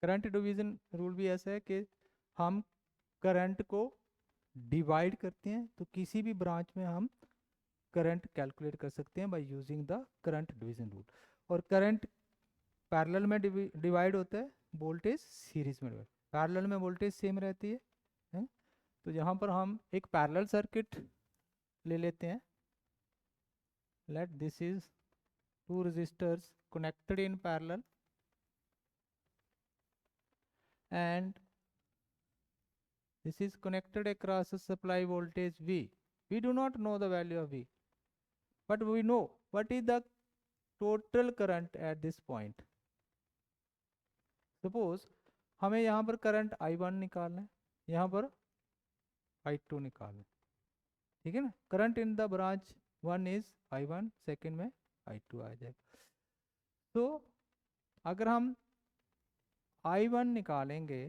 Current division rule भी ऐसा है कि हम करंट को डिवाइड करते हैं तो किसी भी ब्रांच में हम करंट कैलकुलेट कर सकते हैं by using the current division rule. और करंट पैरेलल में डिवाइड होता है, वोल्टेज सीरीज में डिवाइड, पैरेलल में वोल्टेज सेम रहती है। तो यहाँ पर हम एक पैरेलल सर्किट ले लेते हैं, let this is two resistors connected in parallel and this is connected across a supply voltage V. We do not know the value of V, but we know what is the total current at this point. Suppose हमें यहाँ पर करंट I1 निकालना है, यहाँ पर I2 निकालना है। ठीक है ना, current in the branch 1 is I1, second में I2 आ जाएगा। तो अगर हम I1 निकालेंगे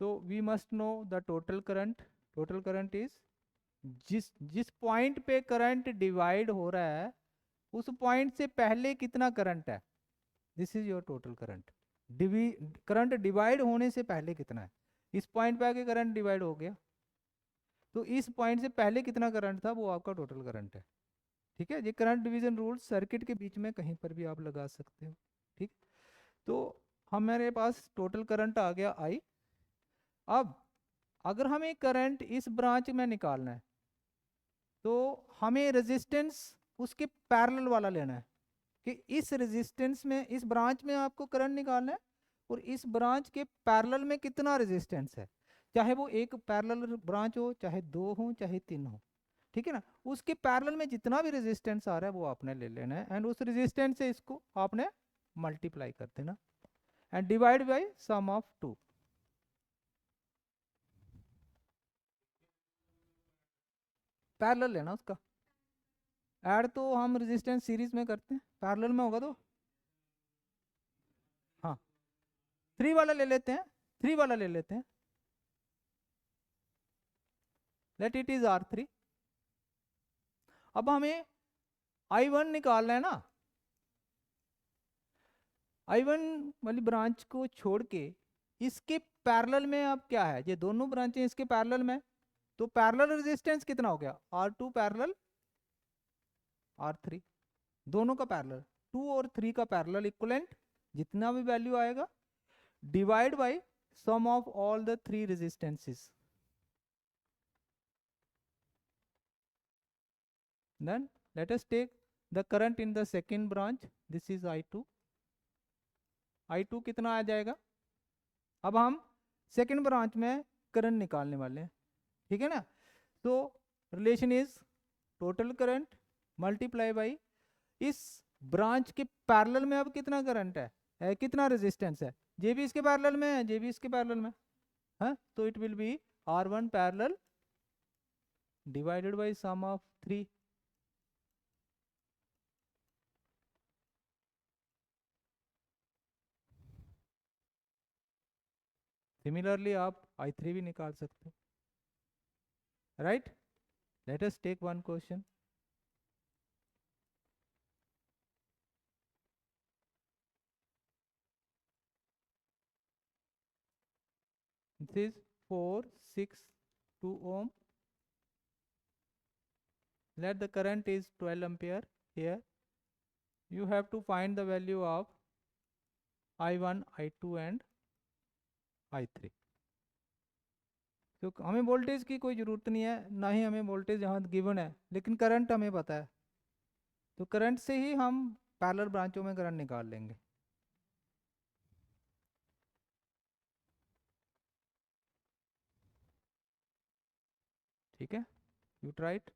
तो we must know the total current, total current is जिस जिस पॉइंट पे करंट डिवाइड हो रहा है उस पॉइंट से पहले कितना करंट है, this is your total current. Current divide होने से पहले कितना है, इस पॉइंट पे आके करंट डिवाइड हो गया, तो इस पॉइंट से पहले कितना करंट था वो आपका टोटल करंट है। ठीक है, ये करंट डिवीजन रूल सर्किट के बीच में कहीं पर भी आप लगा सकते हो। ठीक, तो हमारे पास टोटल करंट आ गया आई। अब अगर हमें करंट इस ब्रांच में निकालना है तो हमें रेजिस्टेंस उसके पैरेलल वाला लेना है, कि इस रेजिस्टेंस में, इस ब्रांच में आपको करंट निकालना है और इस ब्रांच के पैरेलल में कितना रेजिस्टेंस है, चाहे वो एक पैरेलल ब्रांच हो, चाहे दो हो, चाहे तीन हो। ठीक है ना, उसके पैरेलल में जितना भी रेजिस्टेंस आ रहा है वो आपने ले लेना है, एंड उस रेजिस्टेंस से इसको आपने मल्टीप्लाई कर देना and divide by sum of two. Parallel लेना उसका, ऐड तो हम रेजिस्टेंस सीरीज में करते हैं, पैरेलल में होगा तो हाँ थ्री वाला ले लेते हैं, थ्री वाला ले लेते हैं, लेट इट इज R3। अब हमें I1 निकालना है ना, I1 वाली ब्रांच को छोड़ के इसके पैरेलल में अब क्या है, ये दोनों ब्रांचें इसके पैरेलल में, तो पैरेलल रेजिस्टेंस कितना हो गया, R2 पैरेलल R3, दोनों का पैरेलल, 2 और 3 का पैरेलल इक्विवेलेंट, जितना भी वैल्यू आएगा divide by sum of all the three resistances. Then let us take the current in the second branch, this is I2, I2 कितना आ जाएगा, अब हम सेकेंड ब्रांच में करंट निकालने वाले हैं। ठीक है ना, तो relation is total current multiply by इस ब्रांच के पैरेलल में अब कितना करंट है, कितना रेजिस्टेंस है, जे भी इसके पैरेलल में है, जे भी इसके पैरेलल में है, तो it will be R1 parallel divided by sum of 3। Similarly आप I3 भी निकाल सकते हो, right. Let us take one question. This is 4, 6, 2 ohm. Let the current is 12 ampere here. You have to find the value of I1, I2 and I3. तो हमें वोल्टेज की कोई ज़रूरत नहीं है, ना ही हमें वोल्टेज यहाँ गिवन है, लेकिन करंट हमें पता है, तो करंट से ही हम पैरेलल ब्रांचों में करंट निकाल लेंगे। ठीक है, you try it.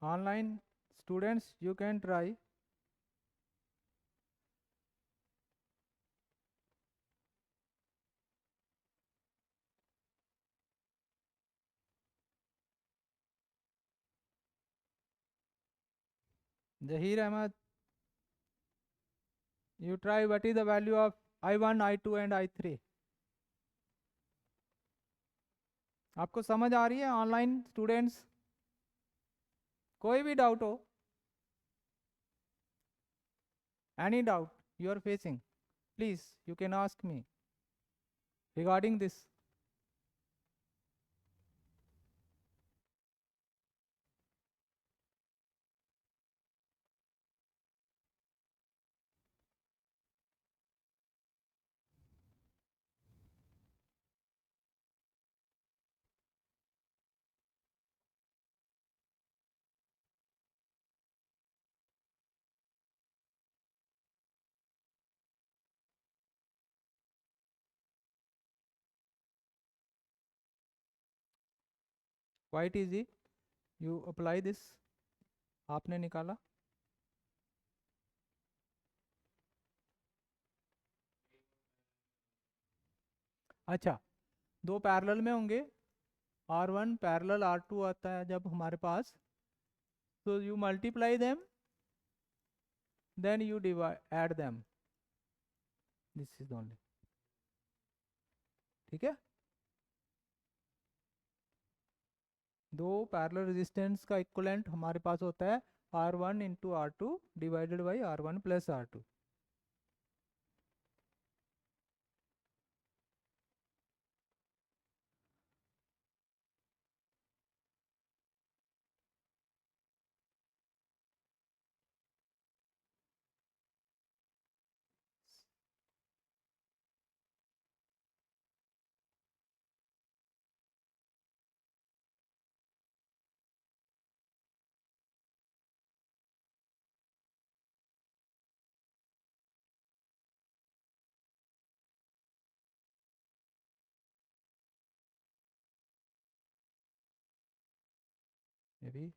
Online students you can try. Zaheer Ahmed, you try what is the value of I1, I2 and I3। आपको समझ आ रही है ऑनलाइन स्टूडेंट्स, कोई भी डाउट हो, any doubt you are facing, please you can ask me regarding this। Quite easy, you apply this, आपने निकाला। अच्छा, दो पैरेलल में होंगे, R1 पैरेलल R2 आता है जब हमारे पास, So you multiply them, then you add them. This is only. ठीक है, दो पैरेलल रेजिस्टेंस का इक्वलेंट हमारे पास होता है R1 into R2 divided by R1 plus R2. May be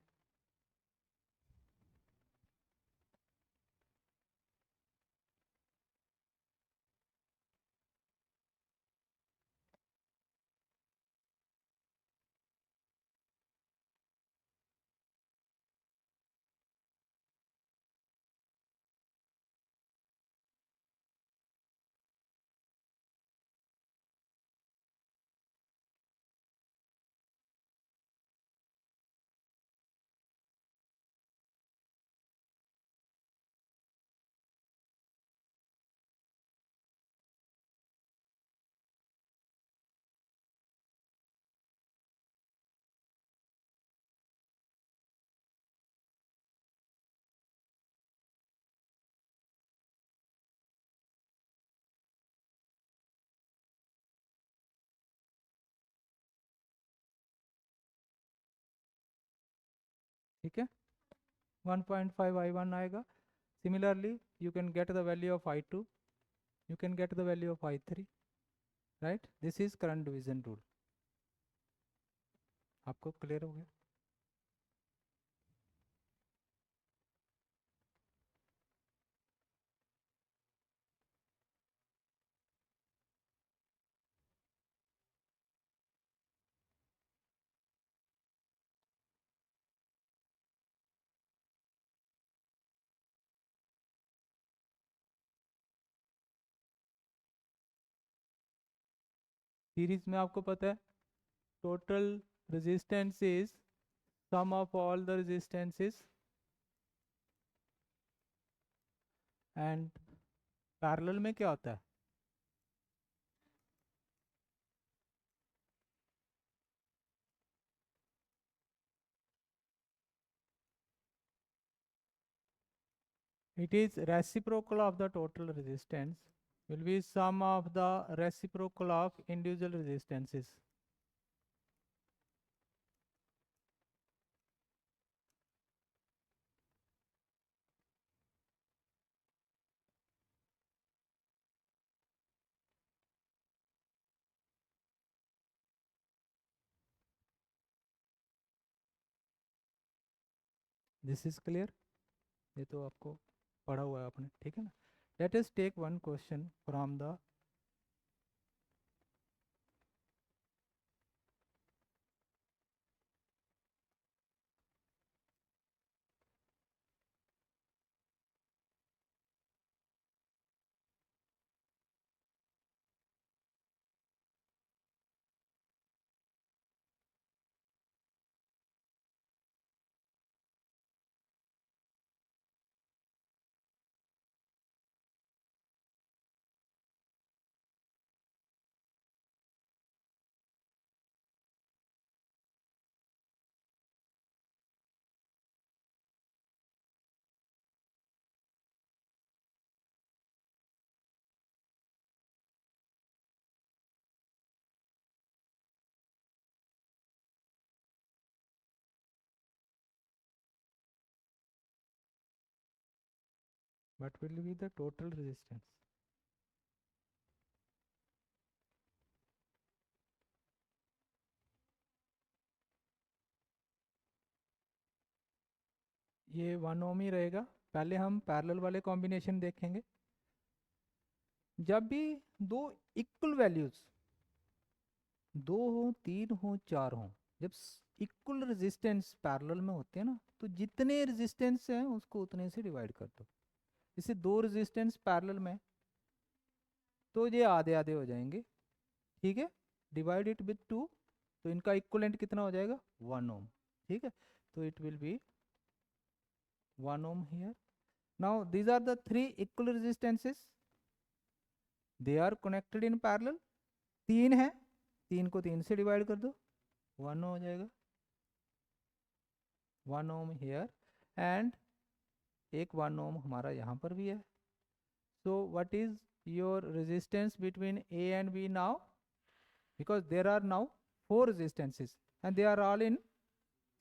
ठीक है, 1.5 I1 आएगा. Similarly, you can get the value of I2, you can get the value of I3, right? This is current division rule. आपको क्लियर हो गया? सीरीज में आपको पता है total resistance is sum of all the resistances, and parallel में क्या होता है? It is reciprocal of the total resistance will be sum of the reciprocal of individual resistances. This is clear? ये तो आपको पढ़ा हुआ है आपने, ठीक है ना? Let us take one question from the what will be the total resistance? ये 1 ओम ही रहेगा. पहले हम पैरेलल वाले कॉम्बिनेशन देखेंगे. जब भी दो इक्वल वैल्यूज, 2 हो 3 हो 4 हो, जब इक्वल रेजिस्टेंस पैरेलल में होते हैं ना, तो जितने रेजिस्टेंस हैं उसको उतने से डिवाइड कर दो। जैसे दो रेजिस्टेंस पैरेलल में तो ये आधे आधे हो जाएंगे, ठीक है, डिवाइड इट विथ 2, तो इनका इक्वलेंट कितना हो जाएगा 1 ओम, ठीक है, तो it will B 1 ohm here. Now these are the three equal resistances, they are connected in parallel. तीन है, तीन को तीन से डिवाइड कर दो, 1 हो जाएगा, 1 ohm here and एक 1 ohm हमारा यहाँ पर भी है. So what is your resistance between A and B now? Because there are now 4 resistances and they are all in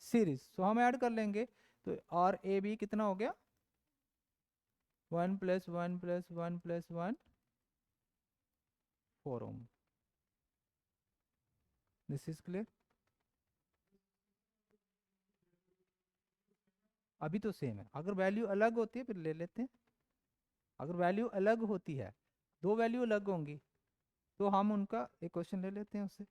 series. So हम ऐड कर लेंगे, तो और ए बी कितना हो गया 1 + 1 + 1 + 1 4 ohm. This is clear. अभी तो सेम है, अगर वैल्यू अलग होती है फिर ले लेते हैं. अगर वैल्यू अलग होती है, दो वैल्यू अलग होंगी, तो हम उनका एक क्वेश्चन ले लेते हैं उससे.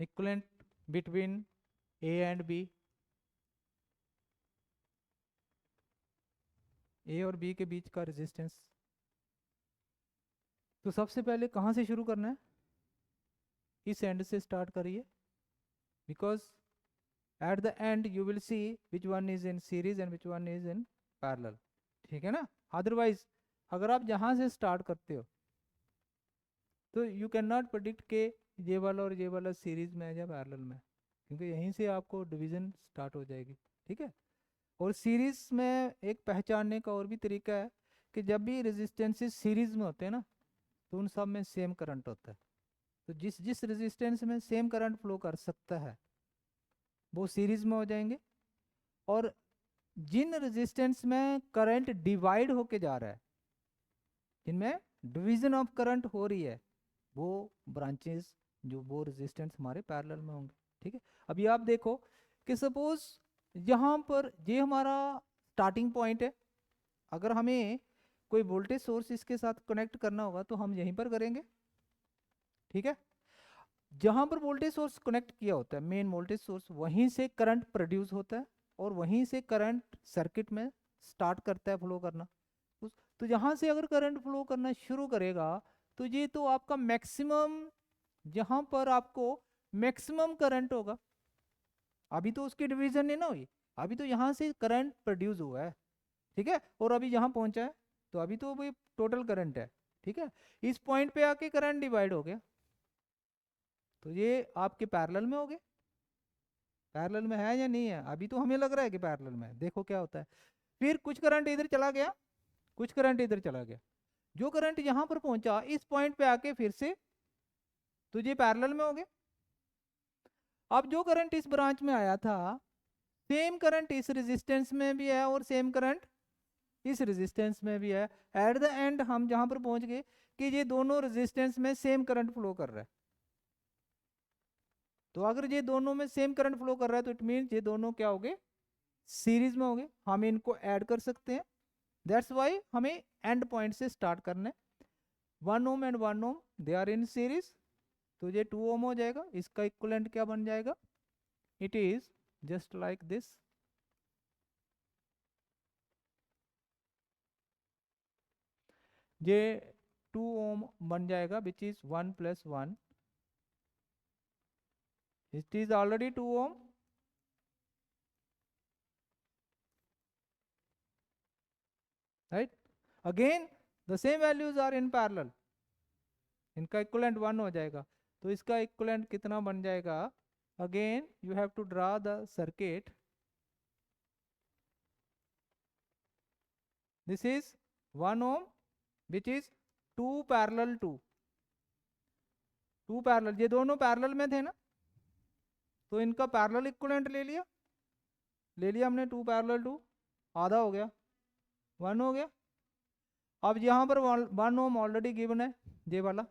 Equivalent between A and B, A और बी के बीच का रेजिस्टेंस. तो सबसे पहले कहाँ से शुरू करना है, इस एंड से स्टार्ट करिए, because at the end you will see which one is in series and which one is in parallel, ठीक है ना. अदरवाइज अगर आप जहाँ से स्टार्ट करते हो तो यू कैन नॉट प्रेडिक्ट के ये वाला और ये वाला सीरीज में है या पैरेलल में, क्योंकि यहीं से आपको डिवीजन स्टार्ट हो जाएगी, ठीक है. और सीरीज में एक पहचानने का और भी तरीका है कि जब भी रेजिस्टेंसेस सीरीज में होते हैं ना, तो उन सब में सेम करंट होता है. तो जिस जिस रेजिस्टेंस में सेम करंट फ्लो कर सकता है वो सीरीज में हो जाएंगे, और जिन रेजिस्टेंस में करंट डिवाइड होके जा रहा है, जिनमें डिवीजन ऑफ करंट हो रही है, वो ब्रांचेस जो वो रेजिस्टेंस हमारे पैरेलल में होंगे, ठीक है. अभी आप देखो कि सपोज यहाँ पर ये हमारा स्टार्टिंग पॉइंट है, अगर हमें कोई वोल्टेज सोर्स इसके साथ कनेक्ट करना होगा तो हम यहीं पर करेंगे, ठीक है. जहां पर वोल्टेज सोर्स कनेक्ट किया होता है, मेन वोल्टेज सोर्स, वहीं से करंट प्रोड्यूस होता है और वहीं से करंट सर्किट में स्टार्ट करता है फ्लो करना. तो यहाँ से अगर करंट फ्लो करना शुरू करेगा तो ये तो आपका मैक्सिमम, जहां पर आपको मैक्सिमम करंट होगा, अभी तो उसकी डिवीजन नहीं ना हुई, अभी तो यहाँ से करंट प्रोड्यूस हुआ है, ठीक है, और अभी यहाँ पहुंचा है, तो अभी तो वही टोटल करंट है, ठीक है. इस पॉइंट पे आके करंट डिवाइड हो गया, तो ये आपके पैरेलल में हो गए. पैरेलल में है या नहीं है, अभी तो हमें लग रहा है कि पैरेलल में है, देखो क्या होता है. फिर कुछ करंट इधर चला गया, कुछ करंट इधर चला गया, जो करंट यहाँ पर पहुंचा इस पॉइंट पे आके फिर से, तो ये पैरेलल में हो गए. अब जो करंट इस ब्रांच में आया था, सेम करंट इस रेजिस्टेंस में भी है और सेम करंट इस रेजिस्टेंस में भी है. एट द एंड हम जहां पर पहुंच गए कि ये दोनों रेजिस्टेंस में सेम करंट फ्लो कर रहा है. तो अगर ये दोनों में सेम करंट फ्लो कर रहा है तो इट मीन ये दोनों क्या हो गए, सीरीज में हो गए, हम इनको ऐड कर सकते हैं. दैट्स वाई हमें एंड पॉइंट से स्टार्ट करना है. 1 ohm and 1 ohm they are in series, तो ये 2 ohm हो जाएगा. इसका इक्विवेलेंट क्या बन जाएगा, it is just like this. ये 2 ohm बन जाएगा which is 1 + 1, it is already 2 ohm, right. Again the same values are in parallel, इनका इक्विवेलेंट 1 हो जाएगा, तो इसका इक्विवेलेंट कितना बन जाएगा. Again you have to draw the circuit, this is 1 ohm which is 2 parallel to 2 parallel, ये दोनों पैरेलल में थे ना, तो इनका पैरेलल इक्विवेलेंट ले लिया, ले लिया हमने, 2 पैरेलल टू, आधा हो गया, 1 हो गया। अब यहाँ पर 1 ओम ऑलरेडी गिवन है, ये वाला,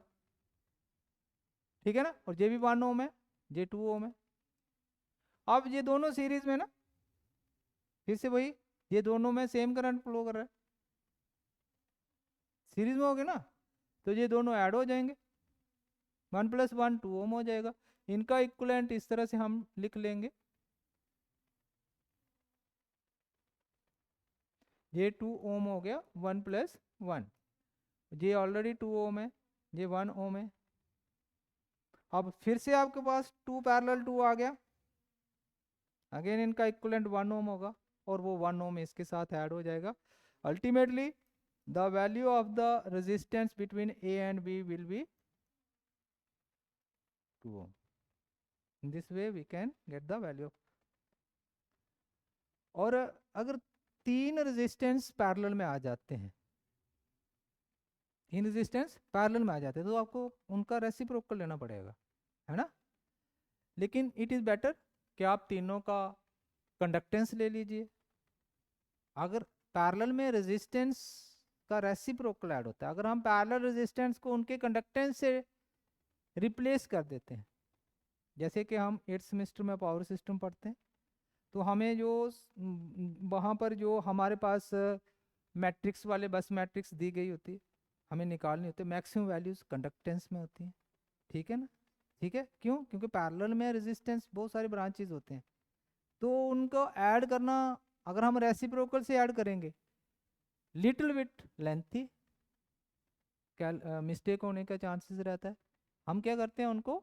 ठीक है ना, और ये भी 1 ओम है, ये 2 ओम है। अब ये दोनों सीरीज में ना, फिर से वही, ये दोनों में सेम करंट फ्लो कर रहा है, सीरीज में हो गए ना, तो ये दोनों ऐड हो जाएंगे, 1 + 1 2 ओम हो जाएगा। इनका इक्विवेलेंट इस तरह से हम लिख लेंगे, ये 2 ओम हो गया, 1 + 1, ये ऑलरेडी 2 ओम है, ये 1 ओम है। अब फिर से आपके पास 2 पैरेलल 2 आ गया, अगेन इनका इक्विवेलेंट 1 ओम होगा, और वो 1 ओम इसके साथ ऐड हो जाएगा। Ultimately the value of the resistance between A and B will be 2 ohm. In this way we can get the value of, और अगर 3 रेजिस्टेंस पैरेलल में आ जाते हैं, 3 रेजिस्टेंस पैरेलल में आ जाते हैं, तो आपको उनका रेसिप्रोकल लेना पड़ेगा, है ना। लेकिन इट इज़ बेटर कि आप तीनों का कंडक्टेंस ले लीजिए। अगर पैरेलल में रेजिस्टेंस का रेसिप्रोकल ऐड होता है, अगर हम पैरेलल रेजिस्टेंस को उनके कंडक्टेंस से रिप्लेस कर देते हैं, जैसे कि हम 8th सेमेस्टर में पावर सिस्टम पढ़ते हैं, तो हमें जो वहाँ पर जो हमारे पास मैट्रिक्स वाले बस मैट्रिक्स दी गई होती है, हमें निकालनी होती है, मैक्सिमम वैल्यूज कंडक्टेंस में होती हैं, ठीक है ना। ठीक है, क्यों? क्योंकि पैरेलल में रेजिस्टेंस बहुत सारे ब्रांचेज होते हैं, तो उनको ऐड करना, अगर हम रेसिप्रोकल से ऐड करेंगे, लिटिल बिट लेंथी, मिस्टेक होने का चांसेस रहता है। हम क्या करते हैं, उनको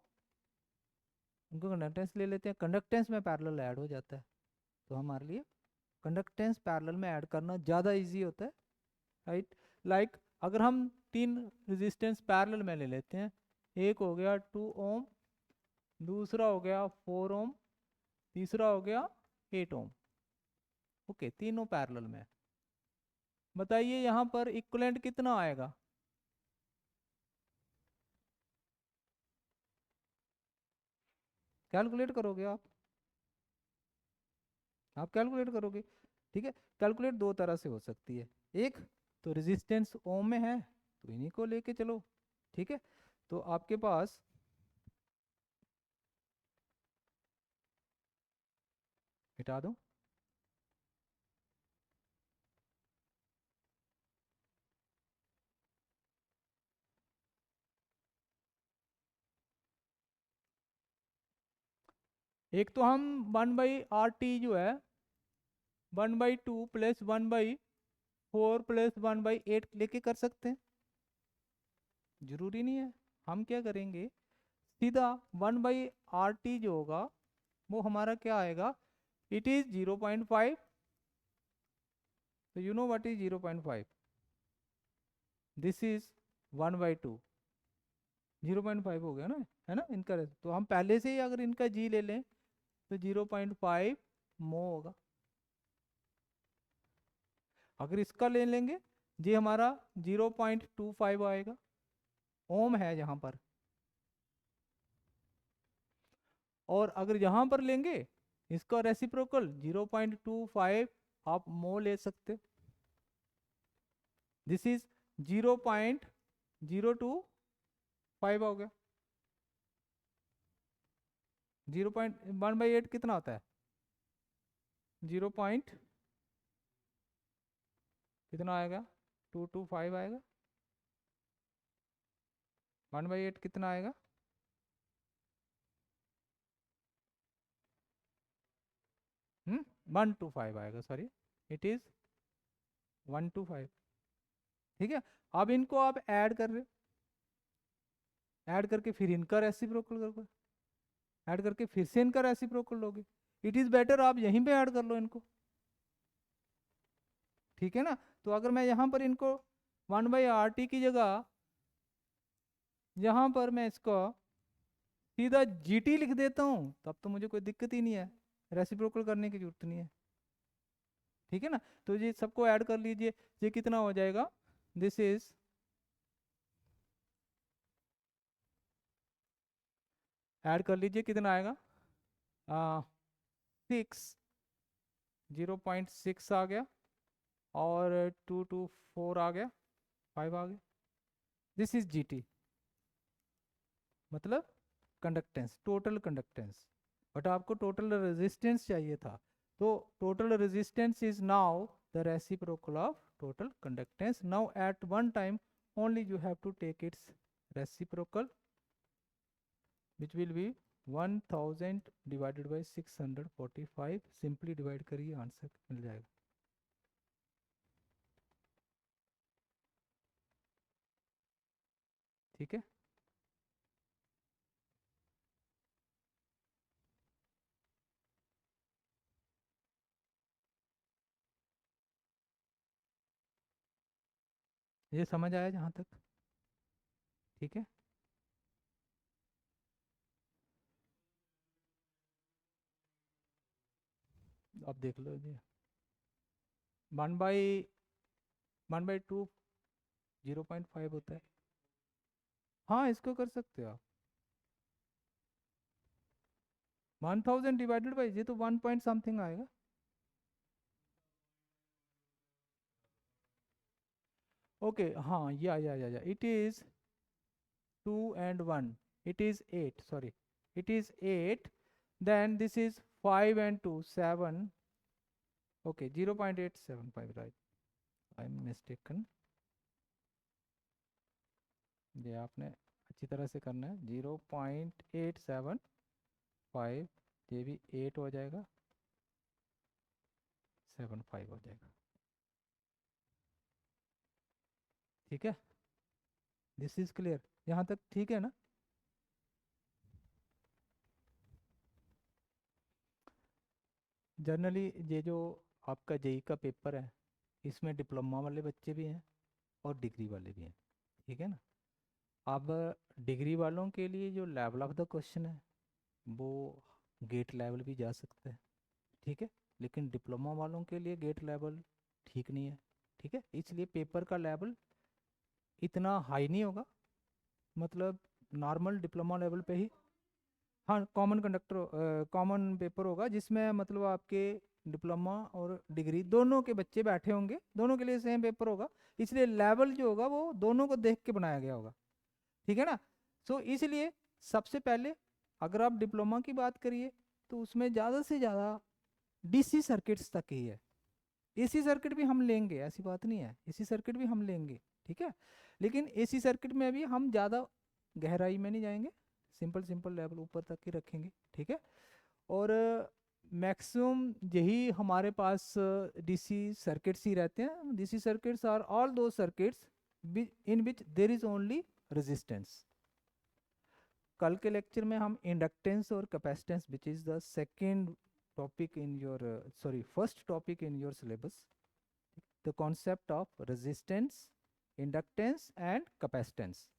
कंडक्टेंस ले लेते हैं, कंडक्टेंस में पैरेलल ऐड हो जाता है, तो हमारे लिए कंडक्टेंस पैरेलल में ऐड करना ज़्यादा इजी होता है, राइट। लाइक अगर हम 3 रेजिस्टेंस पैरेलल में ले लेते हैं, एक हो गया 2 ओम, दूसरा हो गया 4 ओम, तीसरा हो गया 8 ओम, ओके, तीनों पैरेलल में। बताइए यहाँ पर इक्विवेलेंट कितना आएगा? कैलकुलेट करोगे आप कैलकुलेट करोगे, ठीक है। कैलकुलेट 2 तरह से हो सकती है, एक तो रेजिस्टेंस ओम में है तो इन्हीं को लेके चलो, ठीक है। तो आपके पास मिटा दो, एक तो हम 1/RT जो है 1/2 + 1/4 + 1/8 लेके कर सकते हैं, जरूरी नहीं है। हम क्या करेंगे, सीधा 1/RT जो होगा वो हमारा क्या आएगा, इट इज 0.5, तो you know what is 0.5, this is 1/2, 0.5 हो गया ना, है ना इनका। तो हम पहले से ही अगर इनका जी ले लें तो 0.5 मो होगा। अगर इसका ले लेंगे, जी हमारा 0.25 आएगा, ओम है यहाँ पर। और अगर यहाँ पर लेंगे इसका रेसिप्रोकल 0.25, आप मो ले सकते, दिस इज 0.025 हो गया। 0.1/8 कितना होता है, 0 पॉइंट कितना आएगा, 225 आएगा। 1/8 कितना आएगा, 125 आएगा, सॉरी, इट इज 125, ठीक है। अब इनको आप ऐड कर रहे हो, ऐड करके फिर इनका रेसिप्रोकल करोगे, ऐड करके फिर से इनका रेसिप्रोकल लोगे, इट इज बेटर आप यहीं पे ऐड कर लो इनको, ठीक है ना। तो अगर मैं यहाँ पर इनको 1/RT की जगह यहाँ पर मैं इसको सीधा GT लिख देता हूँ, तब तो मुझे कोई दिक्कत ही नहीं है, रेसिप्रोकल करने की जरूरत नहीं है, ठीक है ना। तो ये सबको ऐड कर लीजिए, ये कितना हो जाएगा, दिस इज ऐड कर लीजिए, कितना आएगा, 6 0.6 आ गया, और 2 to 4 आ गया, 5 आ गया। दिस इज GT, मतलब कंडक्टेंस, टोटल कंडक्टेंस। बट आपको टोटल रेजिस्टेंस चाहिए था, तो total resistance is now the reciprocal of total conductance. Now at one time only you have to take its reciprocal, which will be 1000 divided by 645। Simply divide करिए, आंसर मिल जाएगा। ठीक है, ये समझ आया जहाँ तक? ठीक है, अब देख लो जी। 1/2 0.5 होता है। हाँ, इसको कर सकते हो आप। 1000 डिवाइडेड बाई, ये तो 1 पॉइंट समथिंग आएगा। ओके, हाँ, या it is 2 and 1, it is 8, sorry, it is 8, then this is 5 and 2, 7, okay, 0.875, right, I'm mistaken। ये आपने अच्छी तरह से करना है। 0.875, ये भी 8 हो जाएगा, 75 हो जाएगा। ठीक है, दिस इज क्लियर यहाँ तक? ठीक है ना? जनरली ये जो आपका जेई का पेपर है, इसमें डिप्लोमा वाले बच्चे भी हैं और डिग्री वाले भी हैं। ठीक है ना? अब डिग्री वालों के लिए जो लेवल ऑफ द क्वेश्चन है वो गेट लेवल भी जा सकता है। ठीक है, लेकिन डिप्लोमा वालों के लिए गेट लेवल ठीक नहीं है। ठीक है, इसलिए पेपर का लेवल इतना हाई नहीं होगा, मतलब नॉर्मल डिप्लोमा लेवल पे ही। हाँ, कॉमन कंडक्टर, कॉमन पेपर होगा जिसमें मतलब आपके डिप्लोमा और डिग्री दोनों के बच्चे बैठे होंगे, दोनों के लिए सेम पेपर होगा, इसलिए लेवल जो होगा वो दोनों को देख के बनाया गया होगा। ठीक है ना? सो इसलिए सबसे पहले अगर आप डिप्लोमा की बात करिए तो उसमें ज़्यादा से ज़्यादा DC सर्किट्स तक ही है। AC सर्किट भी हम लेंगे, ऐसी बात नहीं है, AC सर्किट भी हम लेंगे। ठीक है, लेकिन AC सर्किट में भी हम ज़्यादा गहराई में नहीं जाएंगे, सिंपल सिंपल लेवल ऊपर तक ही रखेंगे। ठीक है, और मैक्सिमम यही हमारे पास DC सर्किट्स ही रहते हैं। DC सर्किट्स आर ऑल दो circuits in which there is only resistance. कल के लेक्चर में हम इंडक्टेंस और capacitance, which is the second topic in your, sorry, first topic in your syllabus, the concept of resistance, inductance and capacitance.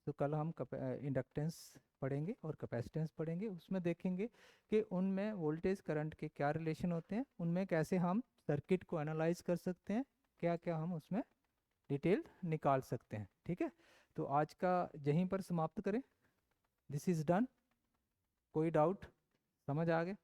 तो कल हम इंडक्टेंस पढ़ेंगे और कैपेसिटेंस पढ़ेंगे। उसमें देखेंगे कि उनमें वोल्टेज करंट के क्या रिलेशन होते हैं, उनमें कैसे हम सर्किट को एनालाइज कर सकते हैं, क्या क्या हम उसमें डिटेल निकाल सकते हैं। ठीक है, तो आज का यहीं पर समाप्त करें। This is done. कोई डाउट? समझ आ गए?